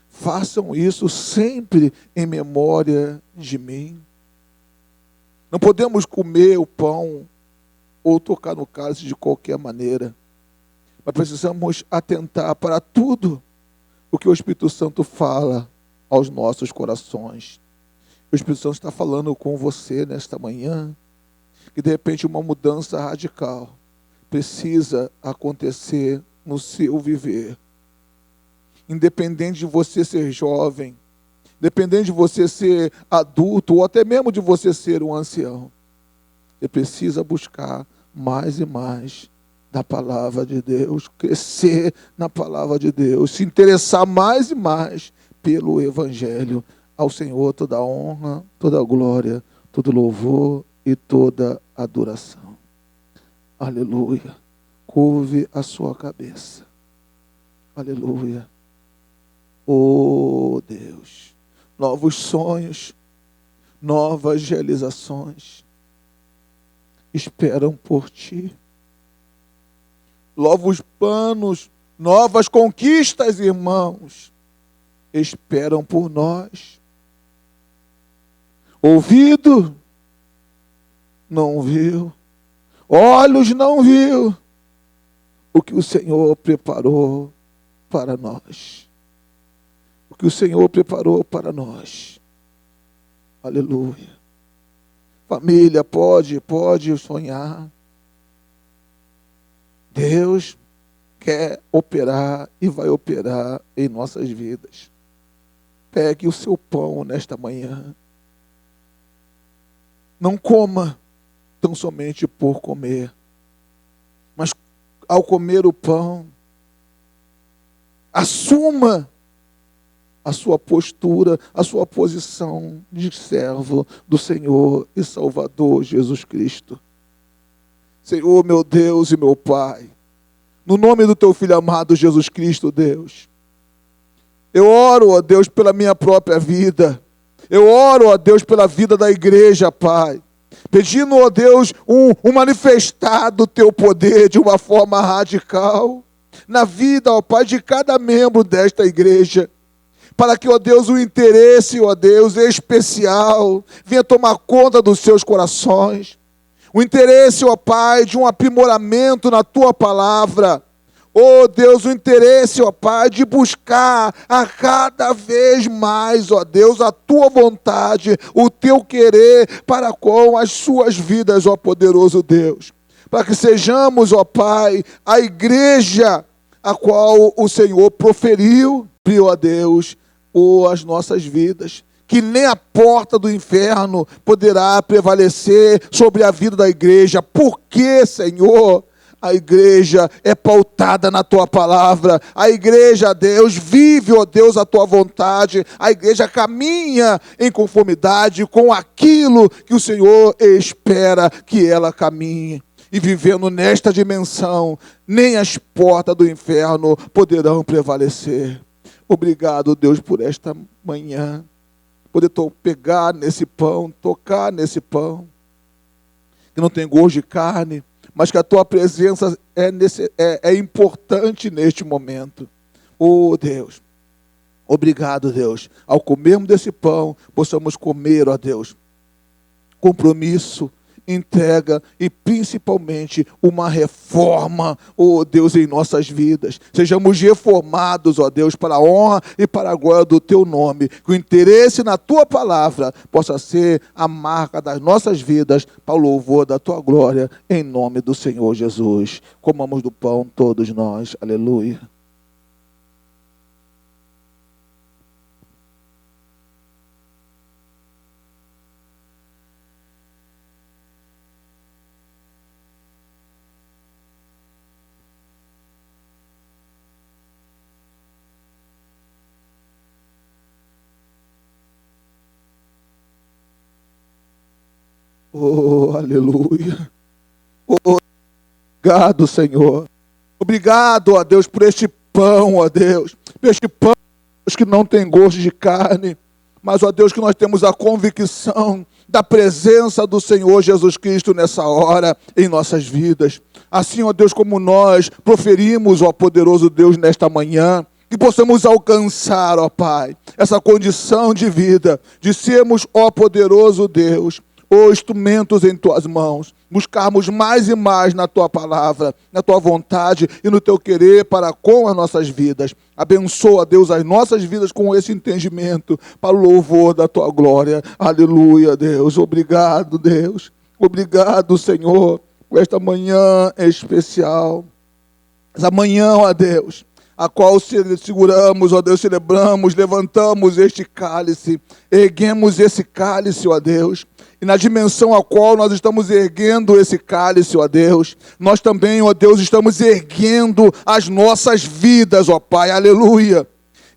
façam isso sempre em memória de mim. Não podemos comer o pão ou tocar no cálice de qualquer maneira, mas precisamos atentar para tudo o que o Espírito Santo fala aos nossos corações. O Espírito Santo está falando com você nesta manhã, que de repente uma mudança radical precisa acontecer no seu viver. Independente de você ser jovem, independente de você ser adulto, ou até mesmo de você ser um ancião, você precisa buscar mais e mais da palavra de Deus, crescer na palavra de Deus, se interessar mais e mais pelo Evangelho. Ao Senhor toda a honra, toda a glória, todo louvor e toda adoração. Aleluia. Curve a sua cabeça. Aleluia. Oh Deus, novos sonhos, novas realizações esperam por ti. Novos planos, novas conquistas, irmãos, esperam por nós. Ouvido não viu, olhos não viu o que o Senhor preparou para nós. O que o Senhor preparou para nós. Aleluia. Família, pode sonhar. Deus quer operar e vai operar em nossas vidas. Pegue o seu pão nesta manhã. Não coma tão somente por comer, mas ao comer o pão, assuma a sua postura, a sua posição de servo do Senhor e Salvador Jesus Cristo. Senhor, meu Deus e meu Pai, no nome do teu Filho amado Jesus Cristo, Deus, eu oro, ó Deus, pela minha própria vida. Eu oro, ó Deus, pela vida da igreja, Pai. Pedindo, ó Deus, um manifestar do teu poder de uma forma radical na vida, ó Pai, de cada membro desta igreja. Para que, ó Deus, o interesse, ó Deus, especial venha tomar conta dos seus corações. O interesse, ó Pai, de um aprimoramento na tua palavra. Ó Deus, o interesse, ó Pai, de buscar a cada vez mais, ó Deus, a tua vontade, o teu querer para com as suas vidas, ó poderoso Deus. Para que sejamos, ó Pai, a igreja a qual o Senhor proferiu, ó Deus, as nossas vidas. Que nem a porta do inferno poderá prevalecer sobre a vida da igreja. Por quê, Senhor? A igreja é pautada na tua palavra. A igreja, Deus, vive, ó Deus, a tua vontade. A igreja caminha em conformidade com aquilo que o Senhor espera que ela caminhe. E vivendo nesta dimensão, nem as portas do inferno poderão prevalecer. Obrigado, Deus, por esta manhã. Poder pegar nesse pão, tocar nesse pão, que não tem gosto de carne, mas que a tua presença é importante neste momento. Oh Deus, obrigado, Deus. Ao comermos desse pão, possamos comer, ó Deus, compromisso, entrega e principalmente uma reforma, ó Deus, em nossas vidas. Sejamos reformados, ó Deus, para a honra e para a glória do teu nome. Que o interesse na tua palavra possa ser a marca das nossas vidas para o louvor da tua glória, em nome do Senhor Jesus. Comamos do pão todos nós. Aleluia. Oh, aleluia. Oh, obrigado, Senhor. Obrigado, ó Deus, por este pão, ó Deus. Por este pão, que não tem gosto de carne. Mas, ó Deus, que nós temos a convicção da presença do Senhor Jesus Cristo nessa hora em nossas vidas. Assim, ó Deus, como nós proferimos, ó poderoso Deus, nesta manhã, que possamos alcançar, ó Pai, essa condição de vida, de sermos, ó poderoso Deus, instrumentos em tuas mãos, buscarmos mais e mais na tua palavra, na tua vontade e no teu querer para com as nossas vidas. Abençoa, Deus, as nossas vidas com esse entendimento, para o louvor da tua glória. Aleluia, Deus. Obrigado, Deus. Obrigado, Senhor, por esta manhã especial. Essa manhã, ó Deus, a qual seguramos, ó Deus, celebramos, levantamos este cálice, erguemos esse cálice, ó Deus, e na dimensão a qual nós estamos erguendo esse cálice, ó Deus, nós também, ó Deus, estamos erguendo as nossas vidas, ó Pai, aleluia.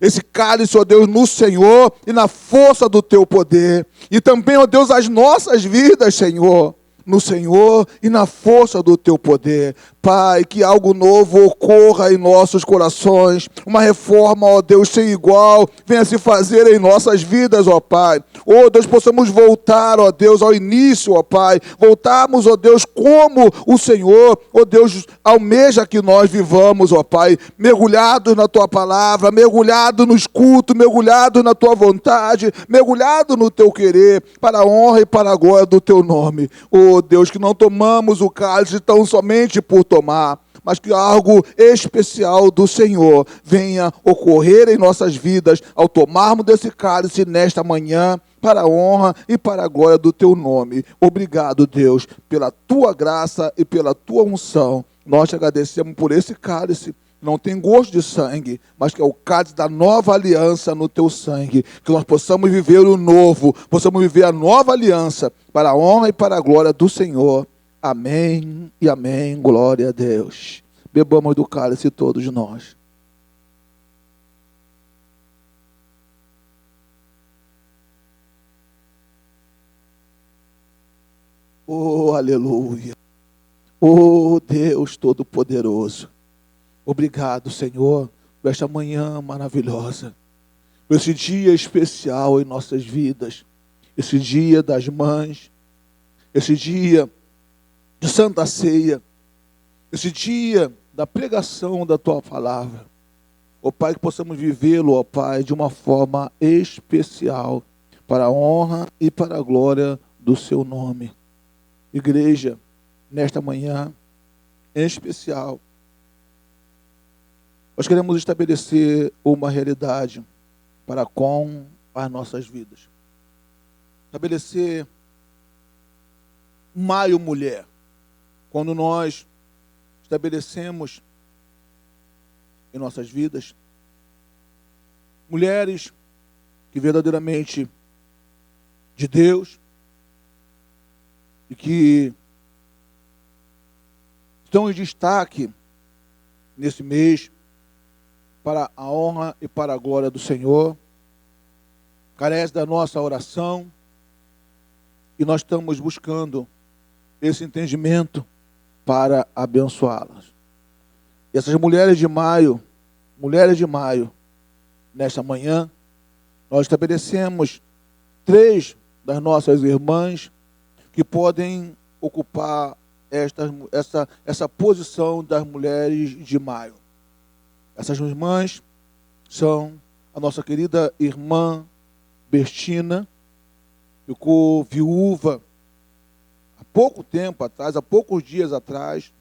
Esse cálice, ó Deus, no Senhor e na força do teu poder, e também, ó Deus, as nossas vidas, Senhor, no Senhor e na força do teu poder. Pai, que algo novo ocorra em nossos corações, uma reforma, ó Deus, sem igual, venha se fazer em nossas vidas, ó Pai. Ó Deus, possamos voltar, ó Deus, ao início, ó Pai, voltarmos, ó Deus, como o Senhor, ó Deus, almeja que nós vivamos, ó Pai, mergulhados na tua palavra, mergulhados no escuto, mergulhados na tua vontade, mergulhados no teu querer, para a honra e para a glória do teu nome. Ó Deus, que não tomamos o cálice tão somente por tomar, mas que algo especial do Senhor venha ocorrer em nossas vidas ao tomarmos desse cálice nesta manhã, para a honra e para a glória do teu nome. Obrigado, Deus, pela tua graça e pela tua unção. Nós te agradecemos por esse cálice. Não tem gosto de sangue, mas que é o cálice da nova aliança no teu sangue. Que nós possamos viver o novo, possamos viver a nova aliança para a honra e para a glória do Senhor. Amém e amém. Glória a Deus. Bebamos do cálice todos nós. Oh, aleluia. Oh, Deus Todo-Poderoso. Obrigado, Senhor, por esta manhã maravilhosa, por esse dia especial em nossas vidas, esse dia das mães, esse dia de Santa Ceia, esse dia da pregação da Tua Palavra. Ó Pai, que possamos vivê-lo, ó Pai, de uma forma especial, para a honra e para a glória do Seu nome. Igreja, nesta manhã, em especial, nós queremos estabelecer uma realidade para com as nossas vidas. Estabelecer maio mulher. Quando nós estabelecemos em nossas vidas. Mulheres que verdadeiramente de Deus e que estão em destaque nesse mês para a honra e para a glória do Senhor. Carece da nossa oração e nós estamos buscando esse entendimento para abençoá-las. E essas mulheres de maio, nesta manhã, nós estabelecemos 3 das nossas irmãs que podem ocupar essa posição das mulheres de maio. Essas irmãs são a nossa querida irmã Bertina, que ficou viúva há pouco tempo atrás, há poucos dias atrás.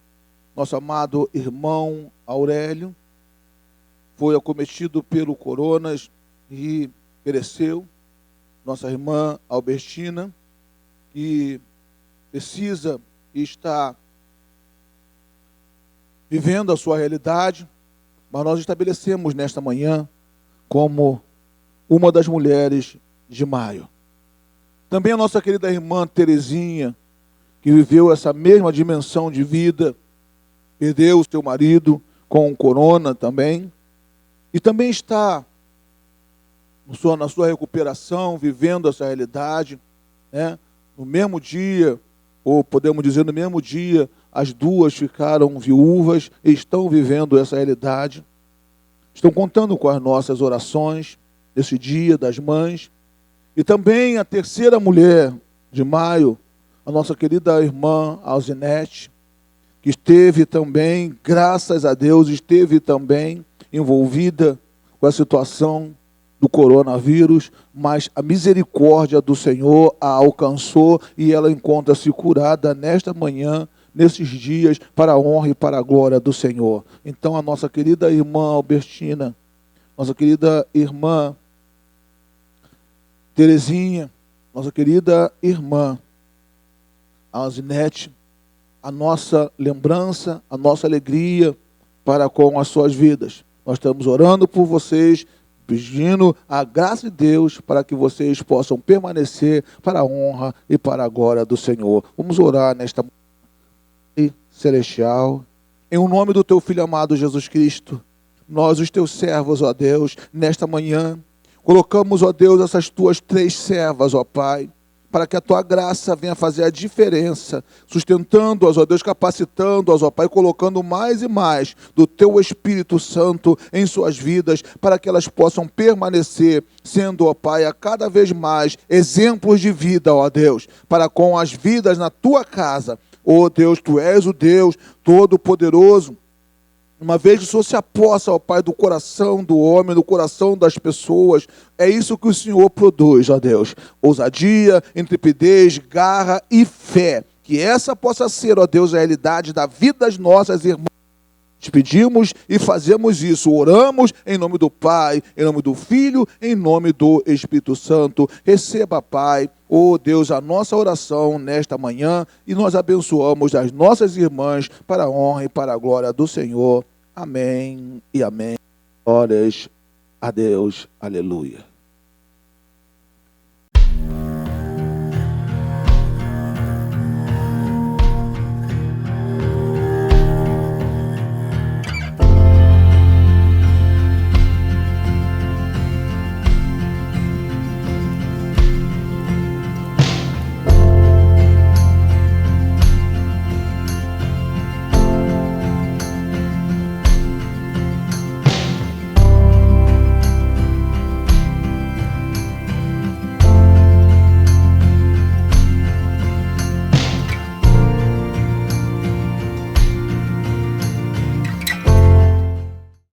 Nosso amado irmão Aurélio foi acometido pelo coronas e pereceu. Nossa irmã Albertina, que precisa e está vivendo a sua realidade, mas nós estabelecemos nesta manhã como uma das mulheres de maio. Também a nossa querida irmã Terezinha, que viveu essa mesma dimensão de vida, perdeu o seu marido com corona também, e também está na sua recuperação, vivendo essa realidade, né? No mesmo dia, ou podemos dizer no mesmo dia, as duas ficaram viúvas e estão vivendo essa realidade. Estão contando com as nossas orações nesse dia das mães. E também a terceira mulher de maio, a nossa querida irmã Alzinete, que esteve também, graças a Deus, envolvida com a situação do coronavírus, mas a misericórdia do Senhor a alcançou e ela encontra-se curada nesta manhã, nesses dias, para a honra e para a glória do Senhor. Então a nossa querida irmã Albertina, nossa querida irmã Terezinha, nossa querida irmã Alzinete, a nossa lembrança, a nossa alegria para com as suas vidas. Nós estamos orando por vocês, pedindo a graça de Deus para que vocês possam permanecer para a honra e para a glória do Senhor. Vamos orar nesta manhã celestial, em o nome do teu Filho amado Jesus Cristo. Nós, os teus servos, ó Deus, nesta manhã, colocamos, ó Deus, essas tuas 3 servas, ó Pai, para que a tua graça venha fazer a diferença, sustentando-as, ó Deus, capacitando-as, ó Pai, colocando mais e mais do teu Espírito Santo em suas vidas, para que elas possam permanecer, sendo, ó Pai, a cada vez mais exemplos de vida, ó Deus, para com as vidas na tua casa. Ó Deus, tu és o Deus Todo-Poderoso. Uma vez que o Senhor se apossa, ó Pai, do coração do homem, do coração das pessoas, é isso que o Senhor produz, ó Deus. Ousadia, intrepidez, garra e fé. Que essa possa ser, ó Deus, a realidade da vida das nossas irmãs. Te pedimos e fazemos isso. Oramos em nome do Pai, em nome do Filho, em nome do Espírito Santo. Receba, Pai, ó Deus, a nossa oração nesta manhã e nós abençoamos as nossas irmãs para a honra e para a glória do Senhor. Amém e amém. Glórias a Deus. Aleluia.